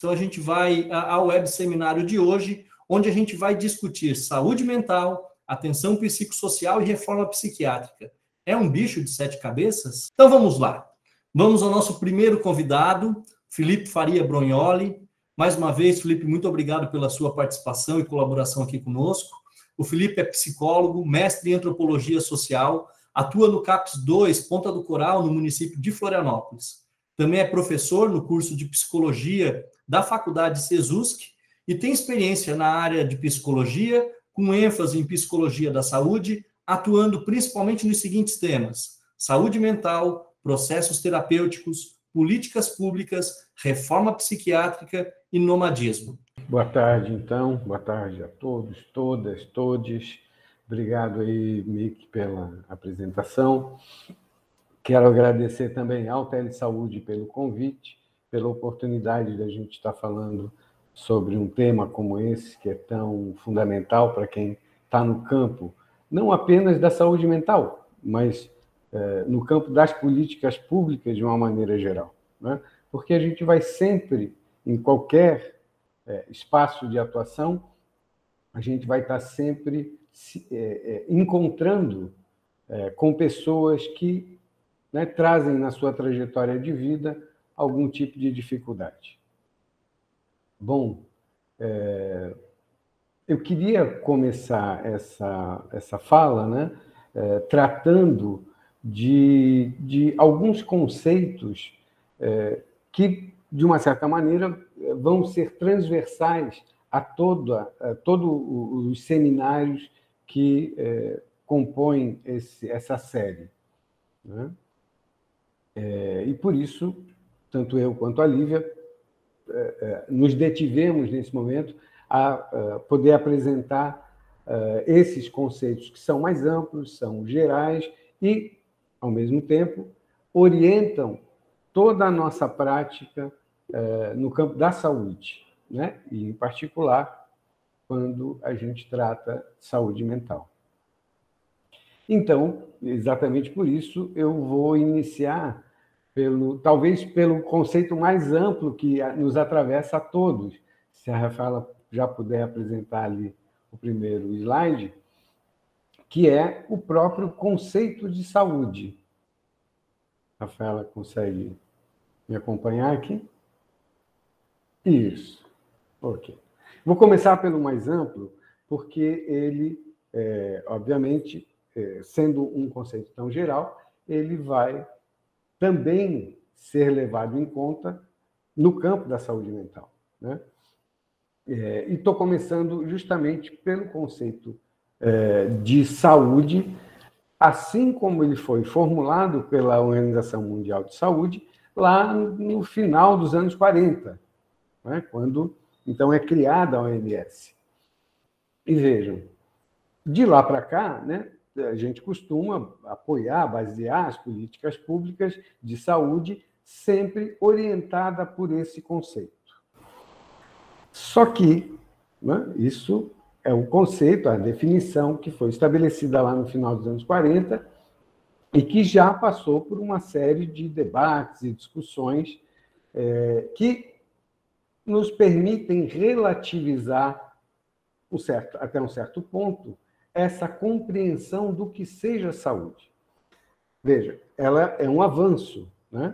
Então, a gente vai ao web seminário de hoje, onde a gente vai discutir saúde mental, atenção psicossocial e reforma psiquiátrica. É um bicho de 7 cabeças? Então, vamos lá. Vamos ao nosso primeiro convidado, Felipe Faria Brognoli. Mais uma vez, Felipe, muito obrigado pela sua participação e colaboração aqui conosco. O Felipe é psicólogo, mestre em antropologia social, atua no CAPS 2, Ponta do Coral, no município de Florianópolis. Também é professor no curso de psicologia da Faculdade Sesusc e tem experiência na área de psicologia, com ênfase em psicologia da saúde, atuando principalmente nos seguintes temas: saúde mental, processos terapêuticos, políticas públicas, reforma psiquiátrica e nomadismo. Boa tarde, então. Boa tarde a todos, todas, todes. Obrigado aí, Mick, pela apresentação. Quero agradecer também ao Telesaúde pelo convite, pela oportunidade de a gente estar falando sobre um tema como esse, que é tão fundamental para quem está no campo, não apenas da saúde mental, mas no campo das políticas públicas de uma maneira geral, né? Porque a gente vai sempre, em qualquer espaço de atuação, a gente vai estar sempre encontrando com pessoas que, né, trazem na sua trajetória de vida algum tipo de dificuldade. Bom, eu queria começar essa fala, né, tratando de alguns conceitos que, de uma certa maneira, vão ser transversais a todos os seminários que compõem essa série, né? E por isso, tanto eu quanto a Lívia nos detivemos nesse momento a poder apresentar esses conceitos que são mais amplos, são gerais e, ao mesmo tempo, orientam toda a nossa prática no campo da saúde, né? E, em particular, quando a gente trata de saúde mental. Então, exatamente por isso, eu vou iniciar talvez pelo conceito mais amplo que nos atravessa a todos. Se a Rafaela já puder apresentar ali o primeiro slide, que é o próprio conceito de saúde. Rafaela, consegue me acompanhar aqui? Isso. Ok. Vou começar pelo mais amplo, porque ele, obviamente, sendo um conceito tão geral, ele vai também ser levado em conta no campo da saúde mental, né? E estou começando justamente pelo conceito de saúde, assim como ele foi formulado pela Organização Mundial de Saúde, lá no final dos anos 40, né? Quando, então, é criada a OMS. E vejam, de lá para cá, né, a gente costuma apoiar, basear as políticas públicas de saúde sempre orientada por esse conceito. Só que, né, isso é o conceito, a definição que foi estabelecida lá no final dos anos 40 e que já passou por uma série de debates e discussões que nos permitem relativizar até um certo ponto essa compreensão do que seja saúde. Veja, ela é um avanço, né?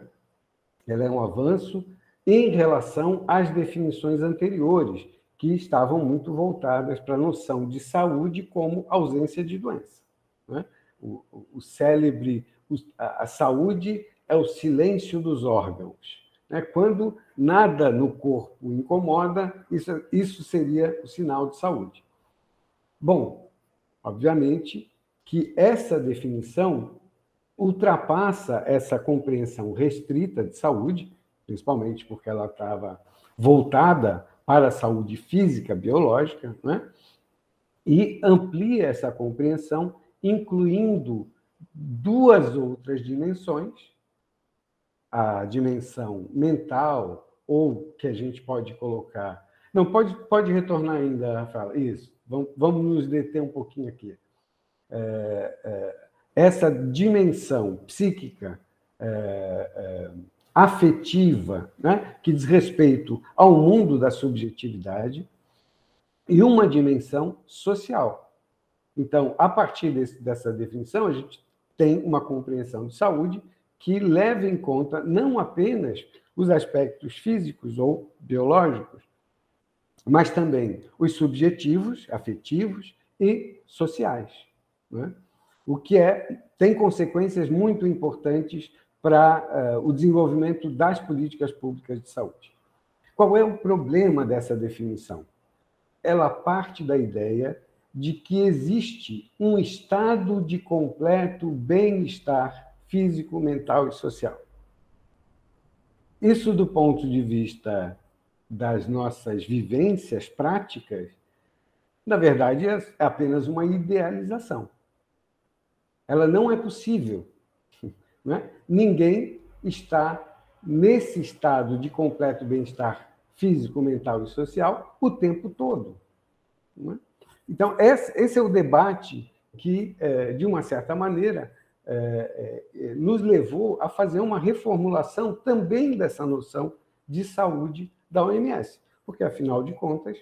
Ela é um avanço em relação às definições anteriores, que estavam muito voltadas para a noção de saúde como ausência de doença, né? O célebre, a saúde é o silêncio dos órgãos, né? Quando nada no corpo incomoda, isso seria o sinal de saúde. Bom, obviamente que essa definição ultrapassa essa compreensão restrita de saúde, principalmente porque ela estava voltada para a saúde física, biológica, né? E amplia essa compreensão, incluindo duas outras dimensões, a dimensão mental, ou que a gente pode colocar... Não, pode retornar ainda, Rafael. Isso, vamos nos deter um pouquinho aqui. Essa dimensão psíquica, afetiva, né, que diz respeito ao mundo da subjetividade, e uma dimensão social. Então, a partir dessa definição, a gente tem uma compreensão de saúde que leva em conta não apenas os aspectos físicos ou biológicos, mas também os subjetivos, afetivos e sociais, né? O que tem consequências muito importantes para o desenvolvimento das políticas públicas de saúde. Qual é o problema dessa definição? Ela parte da ideia de que existe um estado de completo bem-estar físico, mental e social. Isso, do ponto de vista das nossas vivências práticas, na verdade, é apenas uma idealização. Ela não é possível, né? Ninguém está nesse estado de completo bem-estar físico, mental e social o tempo todo, né? Então, esse é o debate que, de uma certa maneira, nos levou a fazer uma reformulação também dessa noção de saúde da OMS, porque, afinal de contas,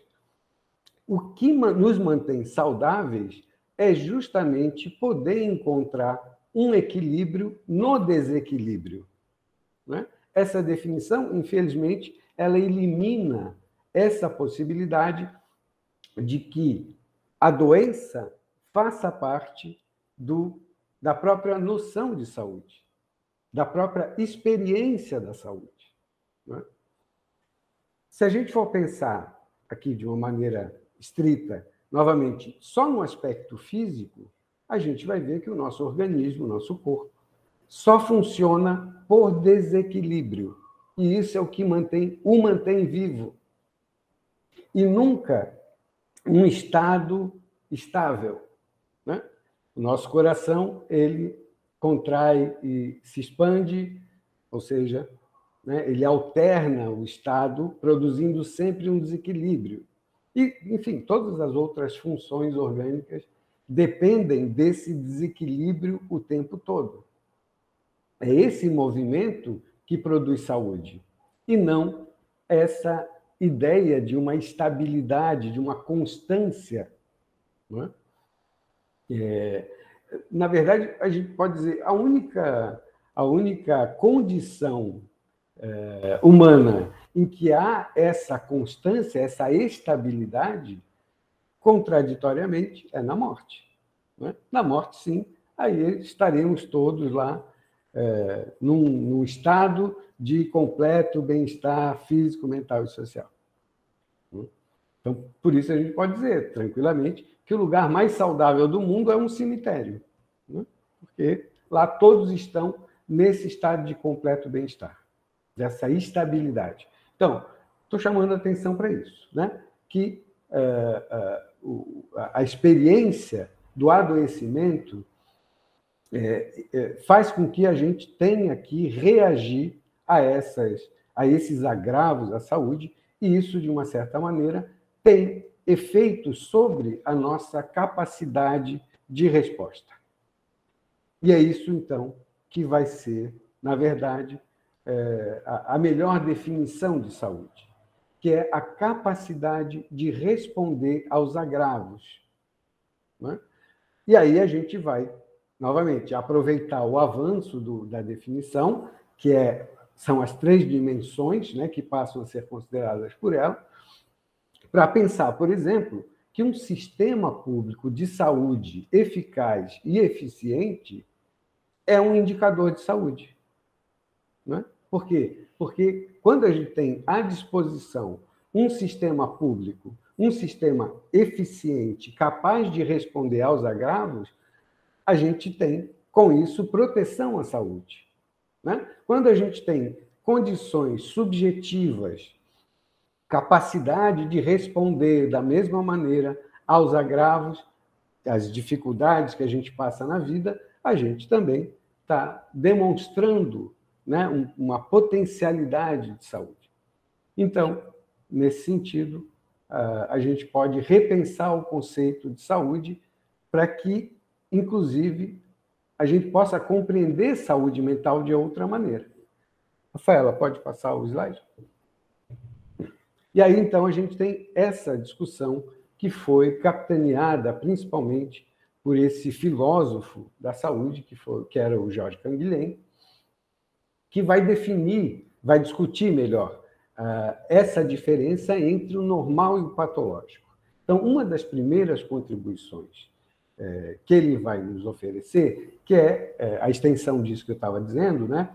o que nos mantém saudáveis é justamente poder encontrar um equilíbrio no desequilíbrio, né? Essa definição, infelizmente, ela elimina essa possibilidade de que a doença faça parte da própria noção de saúde, da própria experiência da saúde, né? Se a gente for pensar aqui de uma maneira estrita, novamente, só no aspecto físico, a gente vai ver que o nosso organismo, o nosso corpo, só funciona por desequilíbrio. E isso é o que o mantém vivo. E nunca um estado estável, né? O nosso coração, ele contrai e se expande, ou seja, né, ele alterna o estado, produzindo sempre um desequilíbrio. E, enfim, todas as outras funções orgânicas dependem desse desequilíbrio o tempo todo. É esse movimento que produz saúde, e não essa ideia de uma estabilidade, de uma constância, não é? Na verdade, a gente pode dizer, a única condição humana em que há essa constância, essa estabilidade, contraditoriamente, é na morte, não é? Na morte, sim, aí estaremos todos lá num estado de completo bem-estar físico, mental e social. Então, por isso a gente pode dizer, tranquilamente, que o lugar mais saudável do mundo é um cemitério, né? Porque lá todos estão nesse estado de completo bem-estar, dessa estabilidade. Então, estou chamando a atenção para isso, né? Que a experiência do adoecimento faz com que a gente tenha que reagir a esses agravos à saúde, e isso, de uma certa maneira, tem efeitos sobre a nossa capacidade de resposta. E é isso, então, que vai ser, na verdade, a melhor definição de saúde, que é a capacidade de responder aos agravos, né? E aí a gente vai, novamente, aproveitar o avanço da definição, que são as 3 dimensões, né, que passam a ser consideradas por ela, para pensar, por exemplo, que um sistema público de saúde eficaz e eficiente é um indicador de saúde, né? Por quê? Porque quando a gente tem à disposição um sistema público, um sistema eficiente, capaz de responder aos agravos, a gente tem, com isso, proteção à saúde, né? Quando a gente tem condições subjetivas, capacidade de responder da mesma maneira aos agravos, às dificuldades que a gente passa na vida, a gente também está demonstrando, né, uma potencialidade de saúde. Então, nesse sentido, a gente pode repensar o conceito de saúde para que, inclusive, a gente possa compreender saúde mental de outra maneira. Rafaela, pode passar o slide? E aí, então, a gente tem essa discussão que foi capitaneada principalmente por esse filósofo da saúde, que era o Georges Canguilhem, que vai discutir melhor essa diferença entre o normal e o patológico. Então, uma das primeiras contribuições que ele vai nos oferecer, que é a extensão disso que eu estava dizendo, né?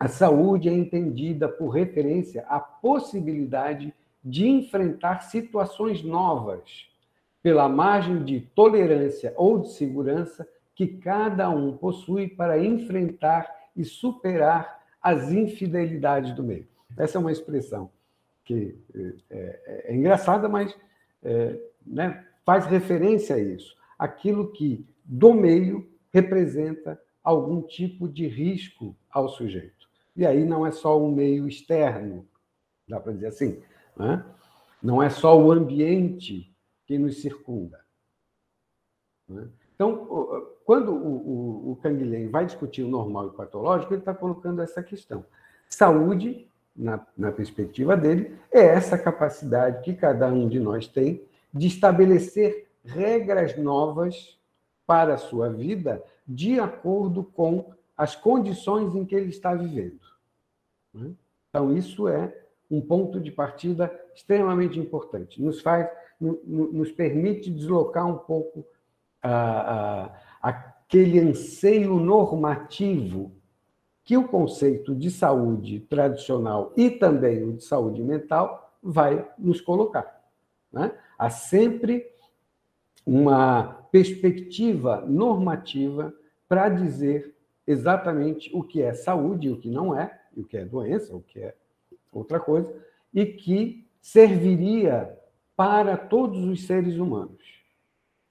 A saúde é entendida por referência à possibilidade de enfrentar situações novas, pela margem de tolerância ou de segurança que cada um possui para enfrentar e superar as infidelidades do meio. Essa é uma expressão que é engraçada, mas né, faz referência a isso. Aquilo que, do meio, representa algum tipo de risco ao sujeito. E aí não é só o meio externo, dá para dizer assim, né? Não é só o ambiente que nos circunda. Né? Então, quando o Canguilhem vai discutir o normal e o patológico, ele está colocando essa questão. Saúde, na perspectiva dele, é essa capacidade que cada um de nós tem de estabelecer regras novas para a sua vida de acordo com as condições em que ele está vivendo. Então, isso é um ponto de partida extremamente importante. Nos permite deslocar um pouco aquele anseio normativo que o conceito de saúde tradicional e também o de saúde mental vai nos colocar. Né? Há sempre uma perspectiva normativa para dizer exatamente o que é saúde e o que não é, o que é doença, o que é outra coisa, e que serviria para todos os seres humanos.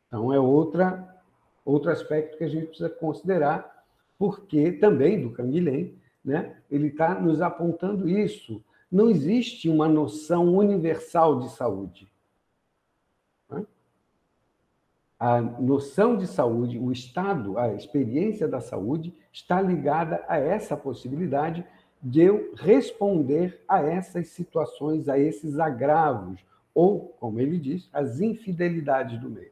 Então, é outro aspecto que a gente precisa considerar, porque também do Canguilhem, né, ele está nos apontando isso. Não existe uma noção universal de saúde. Né? A noção de saúde, o estado, a experiência da saúde está ligada a essa possibilidade de eu responder a essas situações, a esses agravos, ou, como ele diz, as infidelidades do meio.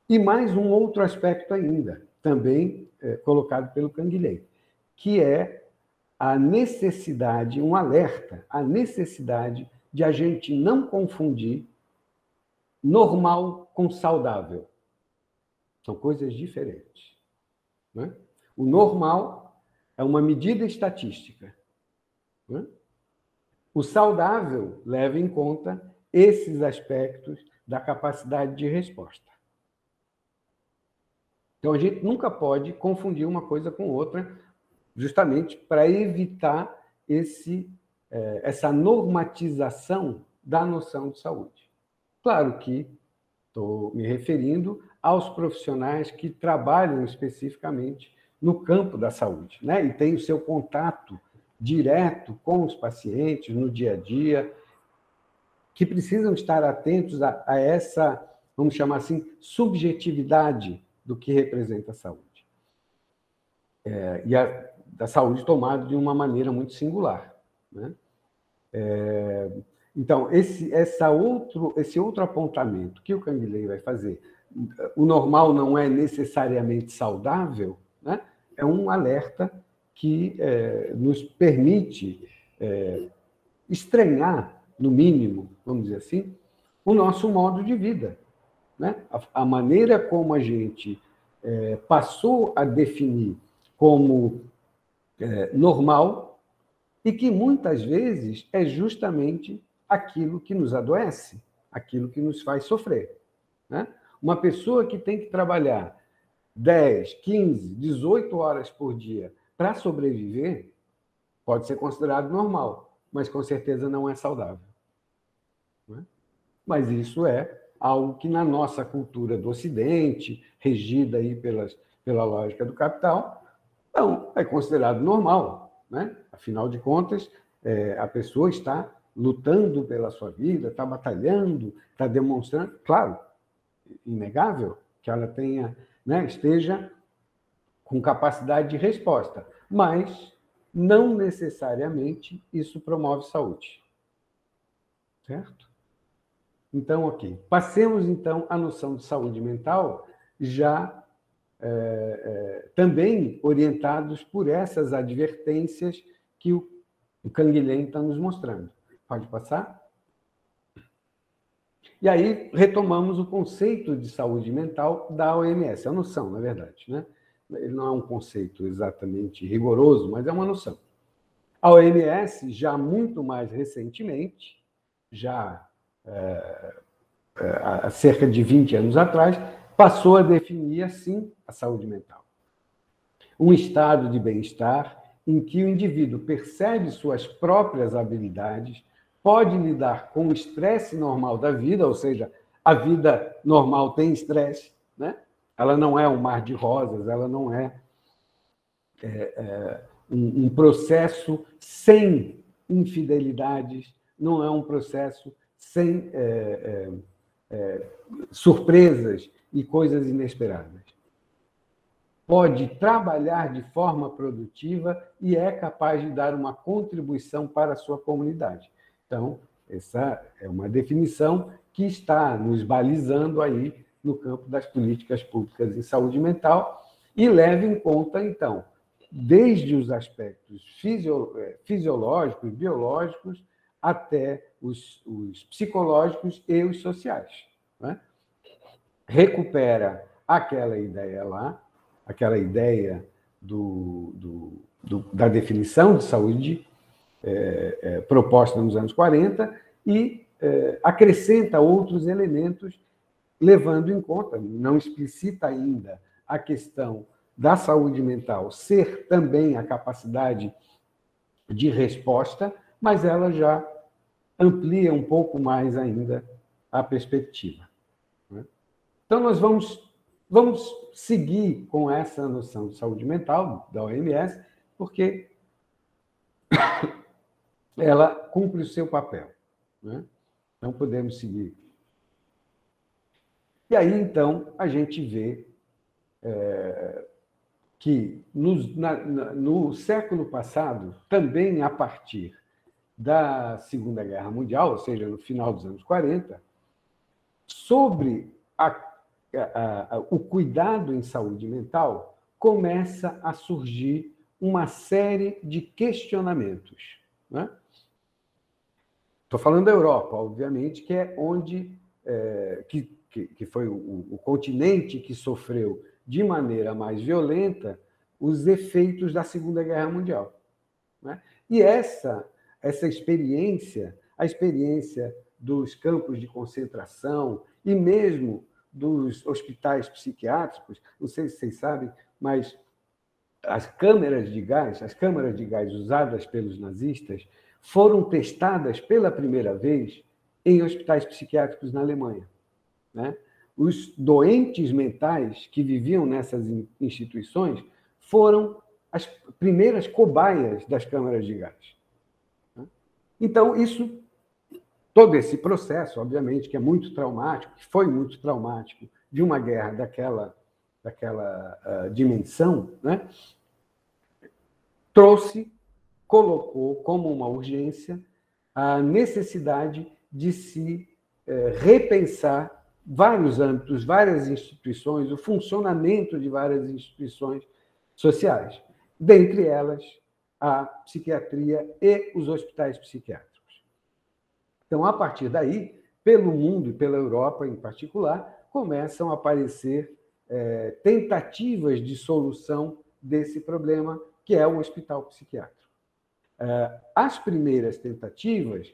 E mais um outro aspecto ainda, também colocado pelo Canguilhem, que é a necessidade, um alerta, a necessidade de a gente não confundir normal com saudável. São coisas diferentes. Né? O normal é uma medida estatística. Né? O saudável leva em conta esses aspectos da capacidade de resposta. Então, a gente nunca pode confundir uma coisa com outra, justamente para evitar essa normatização da noção de saúde. Claro que estou me referindo aos profissionais que trabalham especificamente no campo da saúde, né? E têm o seu contato direto com os pacientes no dia a dia, que precisam estar atentos a essa, vamos chamar assim, subjetividade do que representa a saúde. E da saúde tomada de uma maneira muito singular. Né? Então, esse outro apontamento que o Canguilhem vai fazer, o normal não é necessariamente saudável, né? É um alerta que nos permite estranhar, no mínimo, vamos dizer assim, o nosso modo de vida. Né? A maneira como a gente passou a definir como normal e que muitas vezes é justamente aquilo que nos adoece, aquilo que nos faz sofrer. Né? Uma pessoa que tem que trabalhar 10, 15, 18 horas por dia para sobreviver pode ser considerado normal, mas com certeza não é saudável. Né? Mas isso é algo que na nossa cultura do Ocidente, regida aí pela lógica do capital, não é considerado normal. Né? Afinal de contas, a pessoa está lutando pela sua vida, está batalhando, está demonstrando, claro, inegável que ela tenha, né, esteja com capacidade de resposta, mas não necessariamente isso promove saúde. Certo? Então, ok. Passemos, então, à noção de saúde mental, já também orientados por essas advertências que o Canguilhem está nos mostrando. Pode passar? E aí retomamos o conceito de saúde mental da OMS, a noção, na verdade, né? Ele não é um conceito exatamente rigoroso, mas é uma noção. A OMS, já muito mais recentemente, já há cerca de 20 anos atrás, passou a definir assim a saúde mental. Um estado de bem-estar em que o indivíduo percebe suas próprias habilidades, pode lidar com o estresse normal da vida, ou seja, a vida normal tem estresse, né? Ela não é um mar de rosas, ela não é um processo sem infidelidades, não é um processo sem surpresas e coisas inesperadas. Pode trabalhar de forma produtiva e é capaz de dar uma contribuição para a sua comunidade. Então, essa é uma definição que está nos balizando aí no campo das políticas públicas em saúde mental e leva em conta, então, desde os aspectos fisiológicos, biológicos, até os psicológicos e os sociais. Né? Recupera aquela ideia lá, aquela ideia da definição de saúde proposta nos anos 40 e acrescenta outros elementos, levando em conta, não explicita ainda a questão da saúde mental ser também a capacidade de resposta, mas ela já amplia um pouco mais ainda a perspectiva. Né? Então, nós vamos seguir com essa noção de saúde mental da OMS, porque ela cumpre o seu papel. Né? Não podemos seguir. E aí, então, a gente vê que no século passado, também a partir da Segunda Guerra Mundial, ou seja, no final dos anos 40, sobre o cuidado em saúde mental, começa a surgir uma série de questionamentos. Né? Estou falando da Europa, obviamente, que é onde que foi o continente que sofreu de maneira mais violenta os efeitos da Segunda Guerra Mundial. Né? E essa experiência, a experiência dos campos de concentração e mesmo dos hospitais psiquiátricos, não sei se vocês sabem, mas as câmaras de gás usadas pelos nazistas foram testadas pela primeira vez em hospitais psiquiátricos na Alemanha. Né? Os doentes mentais que viviam nessas instituições foram as primeiras cobaias das câmaras de gás. Então, todo esse processo, obviamente, que é muito traumático, que foi muito traumático, de uma guerra daquela dimensão, né? Colocou como uma urgência a necessidade de se repensar vários âmbitos, várias instituições, o funcionamento de várias instituições sociais, dentre elas a psiquiatria e os hospitais psiquiátricos. Então, a partir daí, pelo mundo e pela Europa em particular, começam a aparecer tentativas de solução desse problema, que é o hospital psiquiátrico. As primeiras tentativas,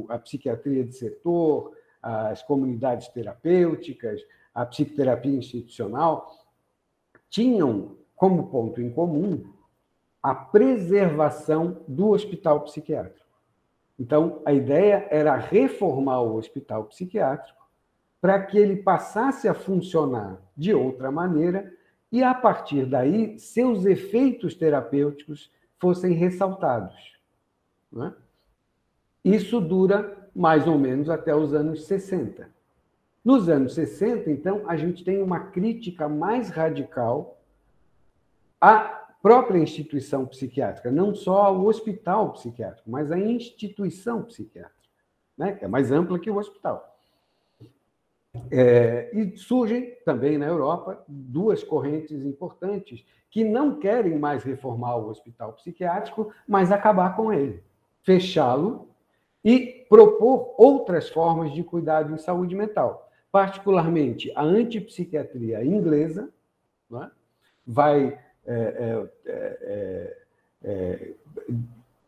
a psiquiatria de setor, as comunidades terapêuticas, a psicoterapia institucional, tinham como ponto em comum a preservação do hospital psiquiátrico. Então, a ideia era reformar o hospital psiquiátrico para que ele passasse a funcionar de outra maneira e, a partir daí, seus efeitos terapêuticos fossem ressaltados. Né? Isso dura mais ou menos até os anos 60. Nos anos 60, então, a gente tem uma crítica mais radical à própria instituição psiquiátrica, não só o hospital psiquiátrico, mas a instituição psiquiátrica, né? Que é mais ampla que o hospital. E surgem também na Europa duas correntes importantes que não querem mais reformar o hospital psiquiátrico, mas acabar com ele, fechá-lo e propor outras formas de cuidado em saúde mental, particularmente a antipsiquiatria inglesa, né? Vai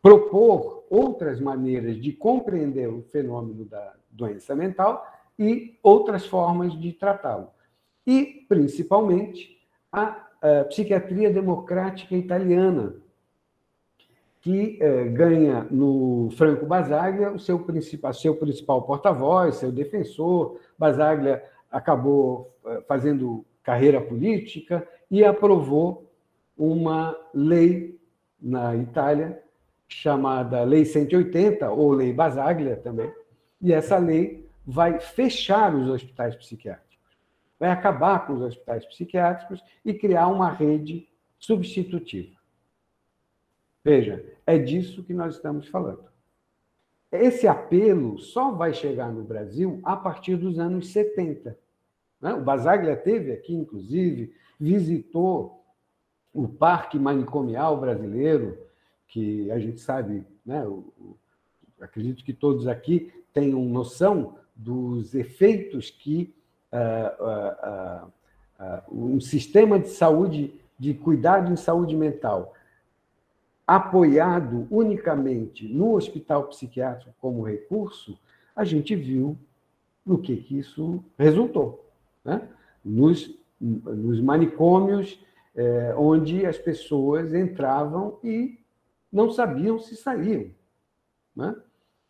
propor outras maneiras de compreender o fenômeno da doença mental e outras formas de tratá-lo. E, principalmente, a psiquiatria democrática italiana, que ganha no Franco Basaglia o seu principal porta-voz, seu defensor. Basaglia acabou fazendo carreira política e aprovou uma lei na Itália chamada Lei 180, ou Lei Basaglia também, e essa lei vai fechar os hospitais psiquiátricos, vai acabar com os hospitais psiquiátricos e criar uma rede substitutiva. Veja, é disso que nós estamos falando. Esse apelo só vai chegar no Brasil a partir dos anos 70. Né? O Basaglia esteve aqui, inclusive, visitou o Parque Manicomial Brasileiro, que a gente sabe, né? Acredito que todos aqui tenham noção dos efeitos que um sistema de saúde, de cuidado em saúde mental, apoiado unicamente no hospital psiquiátrico como recurso, a gente viu no que isso resultou, né? Nos manicômios, onde as pessoas entravam e não sabiam se saíam, né?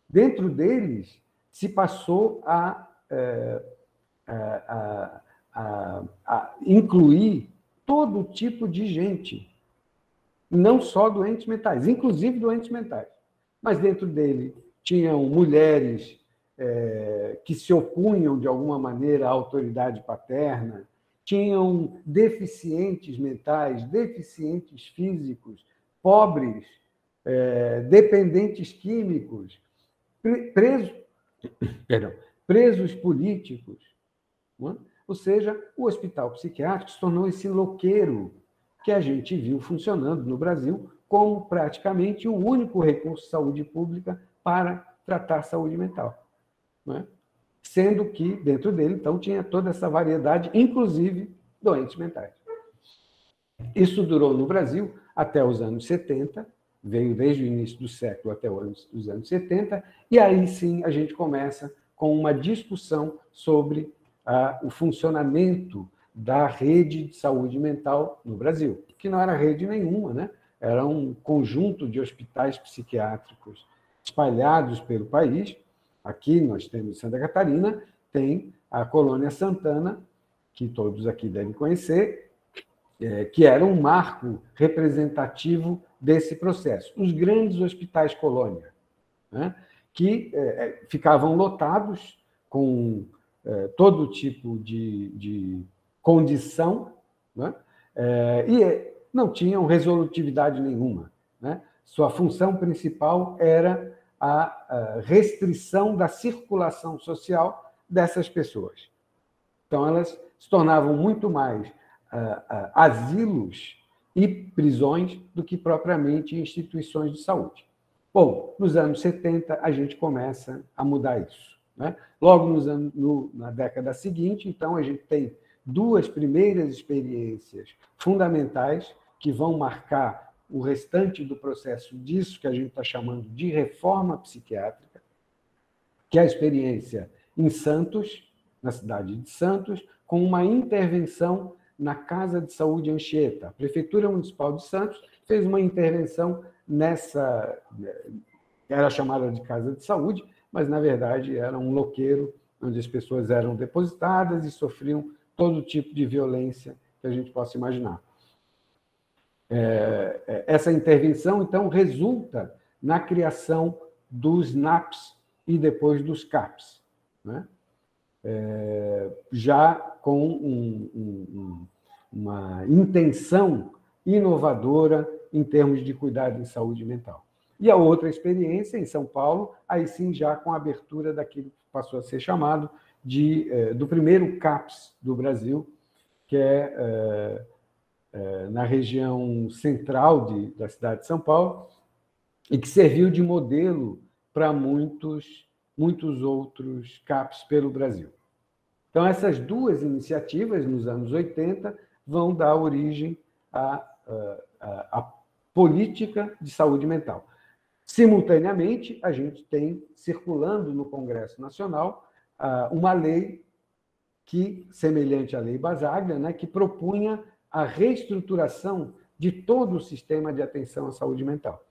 Dentro deles, se passou a incluir todo tipo de gente, não só doentes mentais, inclusive doentes mentais. Mas dentro dele tinham mulheres que se opunham, de alguma maneira, à autoridade paterna, tinham deficientes mentais, deficientes físicos, pobres, dependentes químicos, presos políticos. Não é? Ou seja, o hospital psiquiátrico se tornou esse loqueiro que a gente viu funcionando no Brasil como praticamente o único recurso de saúde pública para tratar saúde mental. Não é? Sendo que, dentro dele, então, tinha toda essa variedade, inclusive doentes mentais. Isso durou no Brasil até os anos 70, veio desde o início do século até os anos 70, e aí sim a gente começa com uma discussão sobre o funcionamento da rede de saúde mental no Brasil, que não era rede nenhuma, né? Era um conjunto de hospitais psiquiátricos espalhados pelo país. Aqui nós temos Santa Catarina, tem a Colônia Santana, que todos aqui devem conhecer, que era um marco representativo desse processo. Os grandes hospitais colônia, né? Que ficavam lotados com todo tipo de condição, né? E não tinham resolutividade nenhuma, né? Sua função principal era a restrição da circulação social dessas pessoas. Então, elas se tornavam muito mais asilos e prisões do que propriamente instituições de saúde. Bom, nos anos 70, a gente começa a mudar isso, né? Logo na década seguinte, então, a gente tem duas primeiras experiências fundamentais que vão marcar o restante do processo disso que a gente está chamando de reforma psiquiátrica, que é a experiência em Santos, na cidade de Santos, com uma intervenção na Casa de Saúde Anchieta. A Prefeitura Municipal de Santos fez uma intervenção nessa, era chamada de Casa de Saúde, mas, na verdade, era um loqueiro onde as pessoas eram depositadas e sofriam todo tipo de violência que a gente possa imaginar. Essa intervenção, então, resulta na criação dos NAPs e depois dos CAPs, né? Já com uma intenção inovadora em termos de cuidado em saúde mental. E a outra experiência, em São Paulo, aí sim já com a abertura daquilo que passou a ser chamado do primeiro CAPS do Brasil, que é na região central da cidade de São Paulo, e que serviu de modelo para muitos outros CAPs pelo Brasil. Então, essas duas iniciativas, nos anos 80, vão dar origem à política de saúde mental. Simultaneamente, a gente tem circulando no Congresso Nacional uma lei que, semelhante à Lei Basaglia, né, que propunha a reestruturação de todo o sistema de atenção à saúde mental.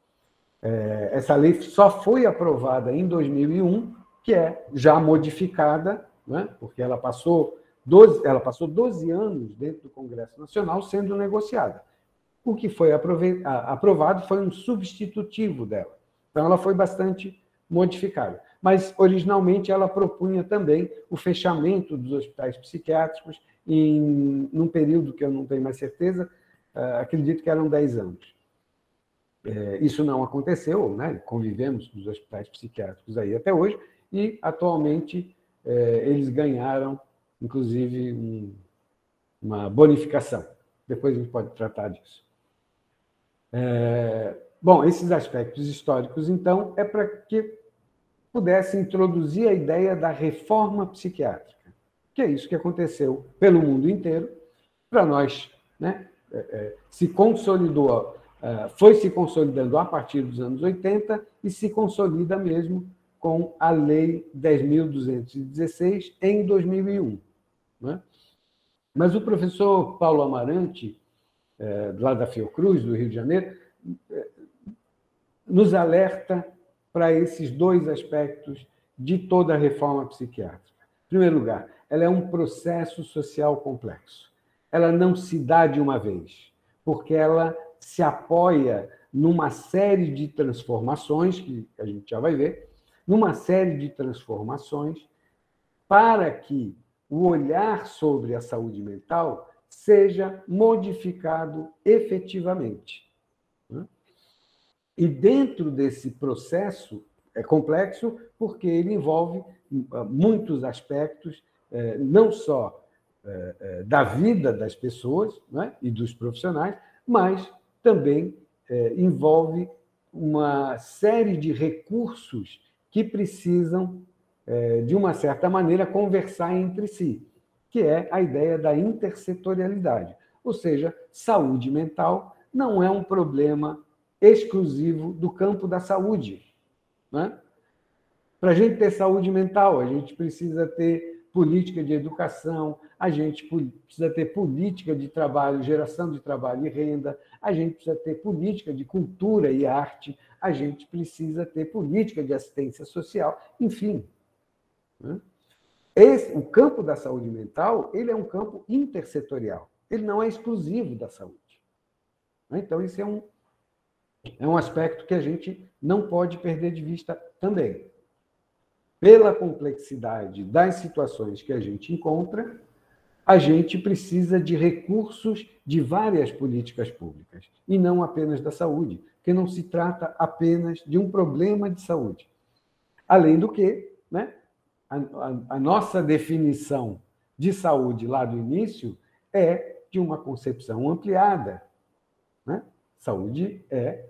Essa lei só foi aprovada em 2001, que é já modificada, né, porque ela passou 12 anos dentro do Congresso Nacional sendo negociada. O que foi aprovado foi um substitutivo dela. Então, ela foi bastante modificada. Mas, originalmente, ela propunha também o fechamento dos hospitais psiquiátricos num período que eu não tenho mais certeza, acredito que eram 10 anos. Isso não aconteceu, né? Convivemos com os hospitais psiquiátricos aí até hoje, e, atualmente, eles ganharam, inclusive, uma bonificação. Depois a gente pode tratar disso. Bom, esses aspectos históricos, então, é para que pudesse introduzir a ideia da reforma psiquiátrica, que é isso que aconteceu pelo mundo inteiro. Para nós, né, foi se consolidando a partir dos anos 80 e se consolida mesmo com a Lei 10.216 em 2001. Né? Mas o professor Paulo Amarante, lá da Fiocruz, do Rio de Janeiro, nos alerta para esses dois aspectos de toda a reforma psiquiátrica. Em primeiro lugar, ela é um processo social complexo. Ela não se dá de uma vez, porque ela se apoia numa série de transformações, que a gente já vai ver, numa série de transformações para que o olhar sobre a saúde mental seja modificado efetivamente. E dentro desse processo é complexo, porque ele envolve muitos aspectos, não só da vida das pessoas, né, e dos profissionais, mas também envolve uma série de recursos que precisam, de uma certa maneira, conversar entre si, que é a ideia da intersetorialidade. Ou seja, saúde mental não é um problema exclusivo do campo da saúde. Né? Para a gente ter saúde mental, a gente precisa ter política de educação, a gente precisa ter política de trabalho, geração de trabalho e renda, a gente precisa ter política de cultura e arte, a gente precisa ter política de assistência social, enfim. Né? O campo da saúde mental, ele é um campo intersetorial, ele não é exclusivo da saúde. Então, isso é um aspecto que a gente não pode perder de vista também. Pela complexidade das situações que a gente encontra, a gente precisa de recursos de várias políticas públicas, e não apenas da saúde, porque não se trata apenas de um problema de saúde. Além do que, né, a nossa definição de saúde lá do início é de uma concepção ampliada. Né? Saúde é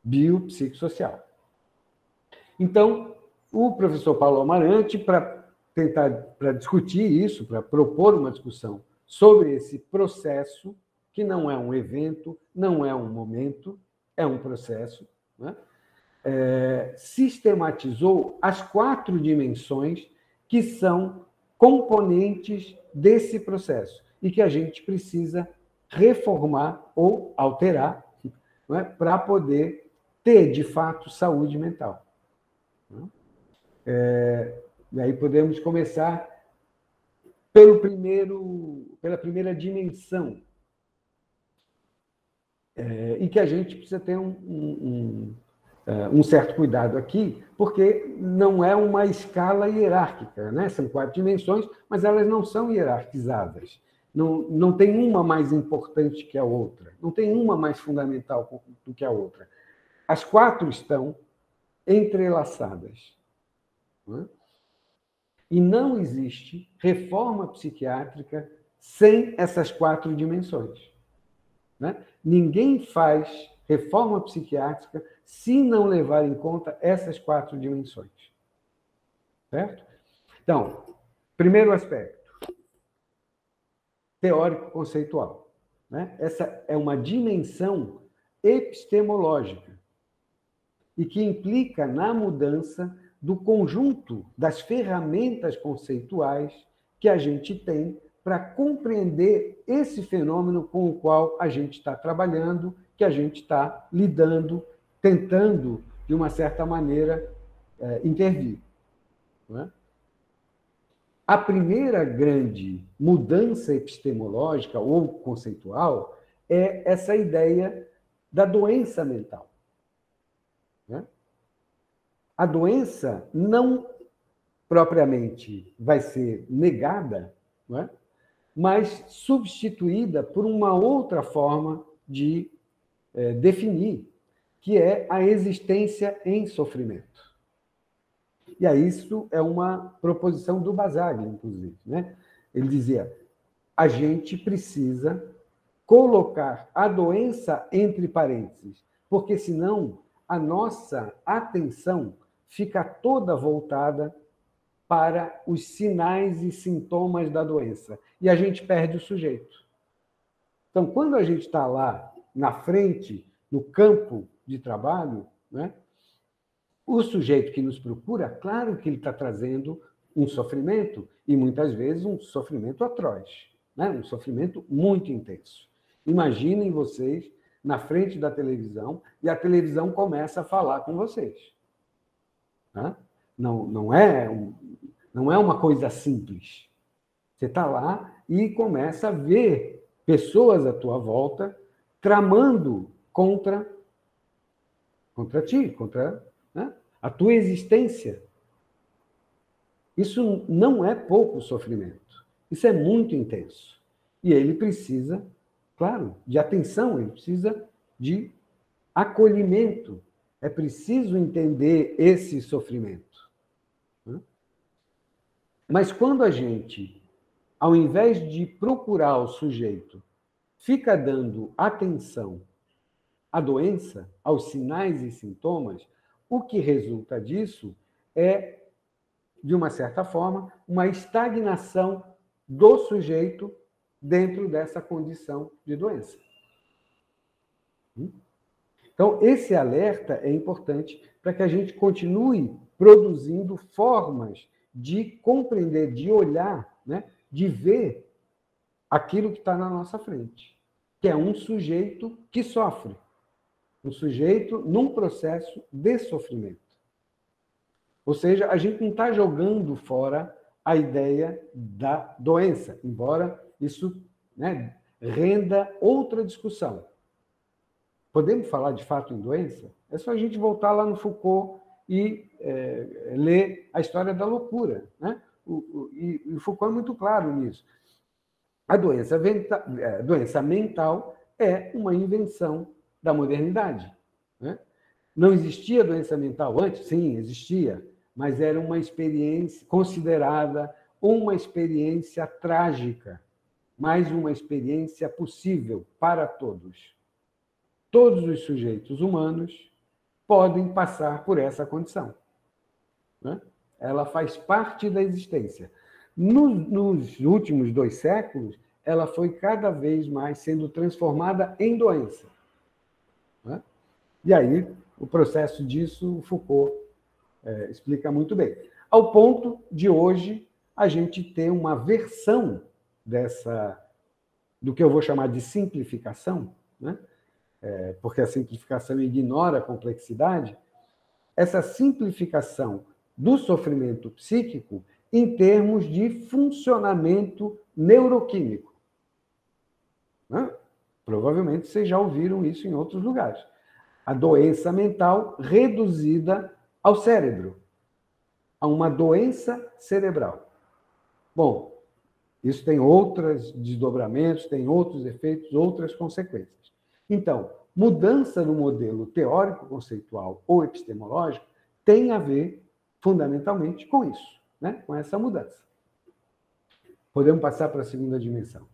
biopsicossocial. Então, o professor Paulo Amarante, para discutir isso, para propor uma discussão sobre esse processo, que não é um evento, não é um momento, é um processo, né? Sistematizou as 4 dimensões que são componentes desse processo e que a gente precisa reformar ou alterar, né, para poder ter, de fato, saúde mental. E aí podemos começar pela primeira dimensão, e que a gente precisa ter um certo cuidado aqui, porque não é uma escala hierárquica, né? São 4 dimensões, mas elas não são hierarquizadas. Não tem uma mais importante que a outra, não tem uma mais fundamental do que a outra. As quatro estão entrelaçadas. Não é? E não existe reforma psiquiátrica sem essas quatro dimensões. Né? Ninguém faz reforma psiquiátrica se não levar em conta essas quatro dimensões. Certo? Então, primeiro aspecto, teórico-conceitual. Né? Essa é uma dimensão epistemológica e que implica na mudança do conjunto das ferramentas conceituais que a gente tem para compreender esse fenômeno com o qual a gente está trabalhando, que a gente está lidando, tentando, de uma certa maneira, intervir. Não é? A primeira grande mudança epistemológica ou conceitual é essa ideia da doença mental. Né? A doença não propriamente vai ser negada, não é? Mas substituída por uma outra forma de definir, que é a existência em sofrimento. E aí isso é uma proposição do Basaglia, inclusive. Né? Ele dizia, a gente precisa colocar a doença entre parênteses, porque senão a nossa atenção fica toda voltada para os sinais e sintomas da doença. E a gente perde o sujeito. Então, quando a gente está lá na frente, no campo de trabalho, né, o sujeito que nos procura, claro que ele está trazendo um sofrimento, e muitas vezes um sofrimento atroz, né, um sofrimento muito intenso. Imaginem vocês na frente da televisão e a televisão começa a falar com vocês. Né? Não é uma coisa simples. Você está lá e começa a ver pessoas à tua volta tramando contra ti, contra, né, a tua existência. Isso não é pouco sofrimento. Isso é muito intenso. E ele precisa, claro, de atenção, ele precisa de acolhimento. É preciso entender esse sofrimento. Mas quando a gente, ao invés de procurar o sujeito, fica dando atenção à doença, aos sinais e sintomas, o que resulta disso é, de uma certa forma, uma estagnação do sujeito dentro dessa condição de doença. Então, esse alerta é importante para que a gente continue produzindo formas de compreender, de olhar, né, de ver aquilo que está na nossa frente, que é um sujeito que sofre, um sujeito num processo de sofrimento. Ou seja, a gente não está jogando fora a ideia da doença, embora isso, né, renda outra discussão. Podemos falar de fato em doença? É só a gente voltar lá no Foucault e ler a história da loucura. Né? E o Foucault é muito claro nisso. A doença mental é uma invenção da modernidade. Né? Não existia doença mental antes? Sim, existia, mas era uma experiência considerada uma experiência trágica, mas uma experiência possível para todos. Todos os sujeitos humanos podem passar por essa condição. Né? Ela faz parte da existência. Nos últimos 2 séculos, ela foi cada vez mais sendo transformada em doença. Né? E aí, o processo disso, o Foucault explica muito bem. Ao ponto de hoje, a gente ter uma versão do que eu vou chamar de simplificação, né? Porque a simplificação ignora a complexidade, essa simplificação do sofrimento psíquico em termos de funcionamento neuroquímico. Né? Provavelmente vocês já ouviram isso em outros lugares. A doença mental reduzida ao cérebro, a uma doença cerebral. Bom, Isso tem outros desdobramentos, tem outros efeitos, outras consequências. Então, mudança no modelo teórico-conceitual ou epistemológico tem a ver, fundamentalmente, com isso, né? Com essa mudança. Podemos passar para a segunda dimensão.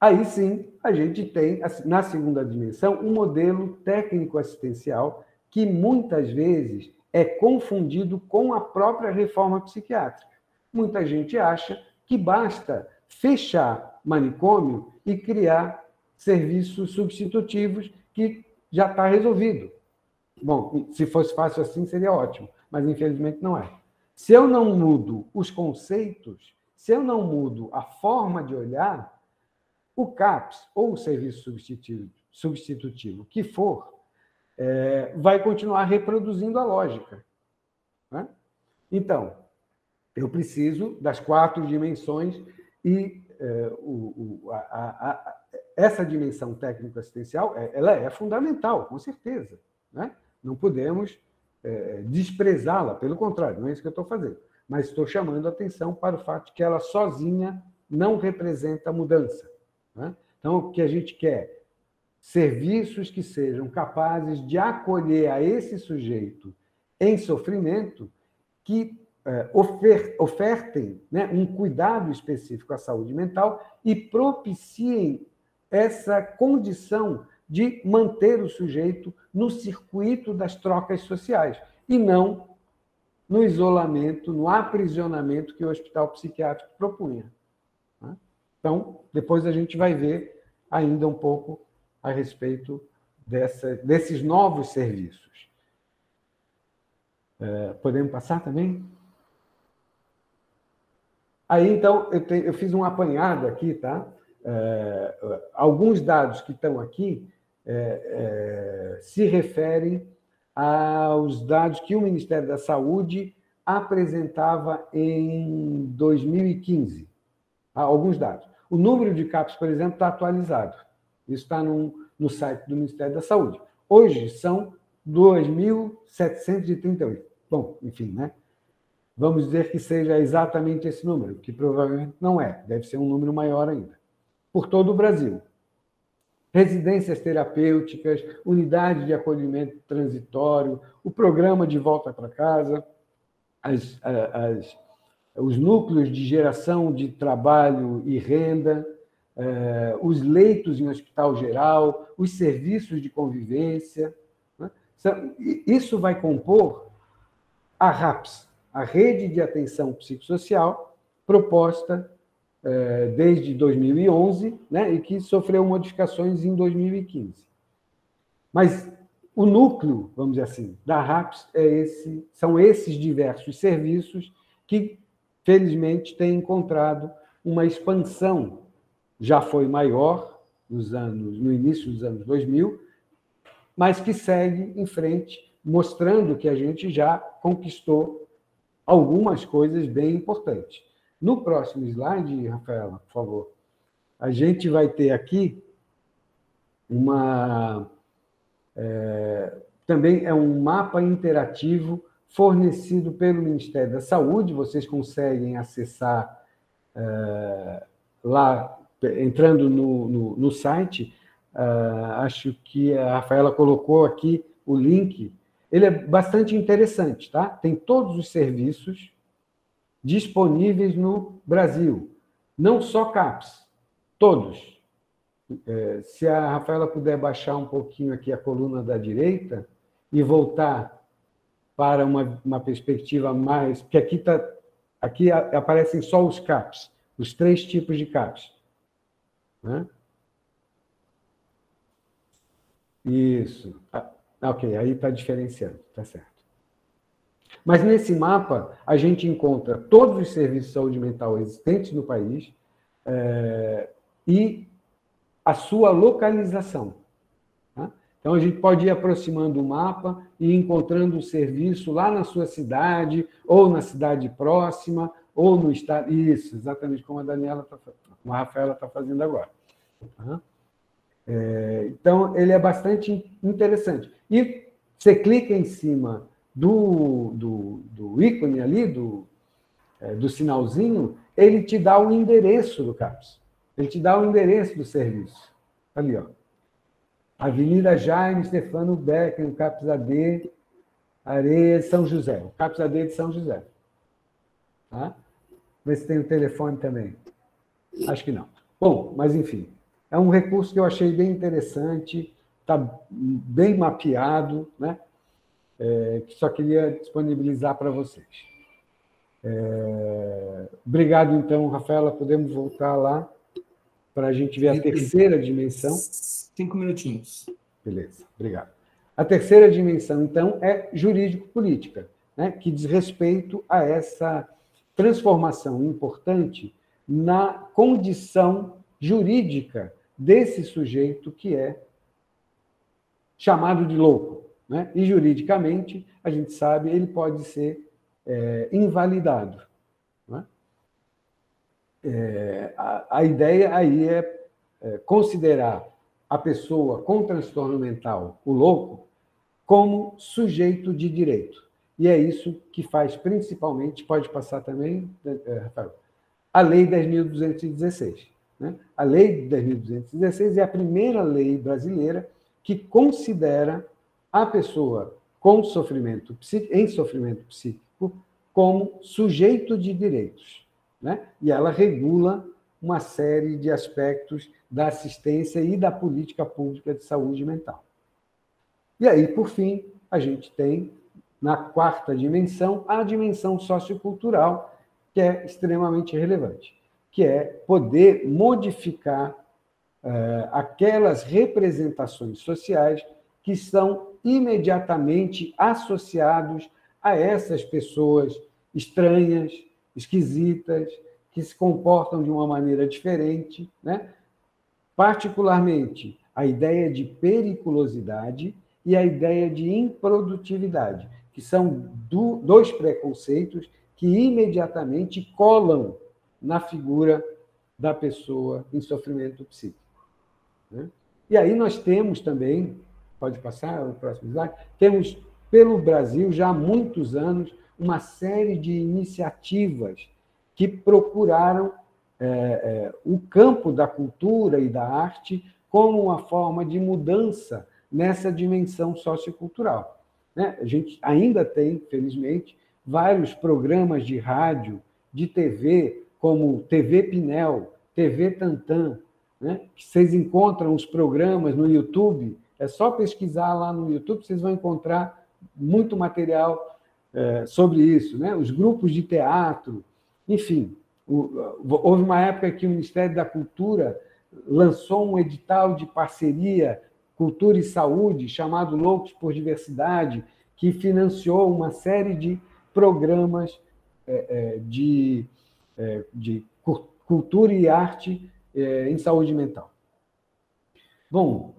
Aí sim, a gente tem, na segunda dimensão, um modelo técnico-assistencial que muitas vezes é confundido com a própria reforma psiquiátrica. Muita gente acha que basta fechar manicômio e criar serviços substitutivos que já está resolvido. Bom, se fosse fácil assim, seria ótimo, mas infelizmente não é. Se eu não mudo os conceitos, se eu não mudo a forma de olhar, o CAPS, ou o serviço substitutivo que for, vai continuar reproduzindo a lógica, né? Então, eu preciso das 4 dimensões e essa dimensão técnico-assistencial ela é fundamental, com certeza, né? Não podemos desprezá-la, pelo contrário, não é isso que eu estou fazendo, mas estou chamando a atenção para o fato de que ela sozinha não representa mudança, né? Então, o que a gente quer? Serviços que sejam capazes de acolher a esse sujeito em sofrimento, que ofertem, né, um cuidado específico à saúde mental e propiciem essa condição de manter o sujeito no circuito das trocas sociais e não no isolamento, no aprisionamento que o hospital psiquiátrico propunha. Então, depois a gente vai ver ainda um pouco a respeito desses novos serviços. Podemos passar também? Aí, então, eu fiz um apanhado aqui, tá? Alguns dados que estão aqui se referem aos dados que o Ministério da Saúde apresentava em 2015. Alguns dados. O número de CAPs, por exemplo, está atualizado. Isso está no site do Ministério da Saúde. Hoje são 2.738. Bom, enfim, né? Vamos dizer que seja exatamente esse número, que provavelmente não é. Deve ser um número maior ainda. Por todo o Brasil. Residências terapêuticas, unidade de acolhimento transitório, o programa de volta para casa, os núcleos de geração de trabalho e renda, os leitos em hospital geral, os serviços de convivência, né? Isso vai compor a RAPS, a Rede de Atenção Psicossocial, proposta desde 2011, né, e que sofreu modificações em 2015. Mas o núcleo, vamos dizer assim, da RAPS são esses diversos serviços que, felizmente, têm encontrado uma expansão. Já foi maior no início dos anos 2000, mas que segue em frente, mostrando que a gente já conquistou algumas coisas bem importantes. No próximo slide, Rafaela, por favor, a gente vai ter aqui também um mapa interativo fornecido pelo Ministério da Saúde. Vocês conseguem acessar lá, entrando no site. Acho que a Rafaela colocou aqui o link. Ele é bastante interessante, tá? Tem todos os serviços disponíveis no Brasil, não só CAPS, todos. Se a Rafaela puder baixar um pouquinho aqui a coluna da direita e voltar para uma perspectiva mais... Porque aqui aparecem só os CAPS, os 3 tipos de CAPS, né? Isso. Ok, aí está diferenciando, está certo. Mas nesse mapa, a gente encontra todos os serviços de saúde mental existentes no país e a sua localização. Tá? Então, a gente pode ir aproximando o mapa e encontrando o serviço lá na sua cidade, ou na cidade próxima, ou no estado. Isso, exatamente como a Rafaela está fazendo agora. Tá? Então, ele é bastante interessante. E você clica em cima do ícone ali, do sinalzinho, ele te dá o endereço do CAPS. Ele te dá o endereço do serviço. Ali, ó. Avenida Jaime Stefano Becker, no CAPS AD, Areia de São José. O CAPS AD de São José. Tá? Vê se tem o telefone também. Acho que não. Bom, mas enfim. É um recurso que eu achei bem interessante, está bem mapeado, né? Que só queria disponibilizar para vocês. Obrigado, então, Rafaela. Podemos voltar lá para a gente ver a terceira dimensão. 5 minutinhos. Beleza, obrigado. A terceira dimensão, então, é jurídico-política, né? Que diz respeito a essa transformação importante na condição jurídica desse sujeito que é chamado de louco, né? E, juridicamente, a gente sabe, ele pode ser invalidado. Né? A ideia aí é considerar a pessoa com transtorno mental, o louco, como sujeito de direito. E é isso que faz, principalmente, pode passar também, Rafael, a Lei 10.216. Né? A Lei 10.216 é a primeira lei brasileira que considera a pessoa com sofrimento em sofrimento psíquico como sujeito de direitos. Né? E ela regula uma série de aspectos da assistência e da política pública de saúde mental. E aí, por fim, a gente tem, na quarta dimensão, a dimensão sociocultural, que é extremamente relevante, que é poder modificar aquelas representações sociais que são imediatamente associados a essas pessoas estranhas, esquisitas, que se comportam de uma maneira diferente, né? Particularmente a ideia de periculosidade e a ideia de improdutividade, que são dois preconceitos que imediatamente colam na figura da pessoa em sofrimento psíquico. Né? E aí nós temos também, pode passar o próximo slide, temos pelo Brasil já há muitos anos uma série de iniciativas que procuraram o campo da cultura e da arte como uma forma de mudança nessa dimensão sociocultural. Né? A gente ainda tem, felizmente, vários programas de rádio, de TV, como TV Pinel, TV Tantã, né? Que vocês encontram os programas no YouTube, é só pesquisar lá no YouTube, vocês vão encontrar muito material sobre isso. Né? Os grupos de teatro, enfim. Houve uma época que o Ministério da Cultura lançou um edital de parceria Cultura e Saúde, chamado Loucos por Diversidade, que financiou uma série de programas de cultura e arte em saúde mental. Bom,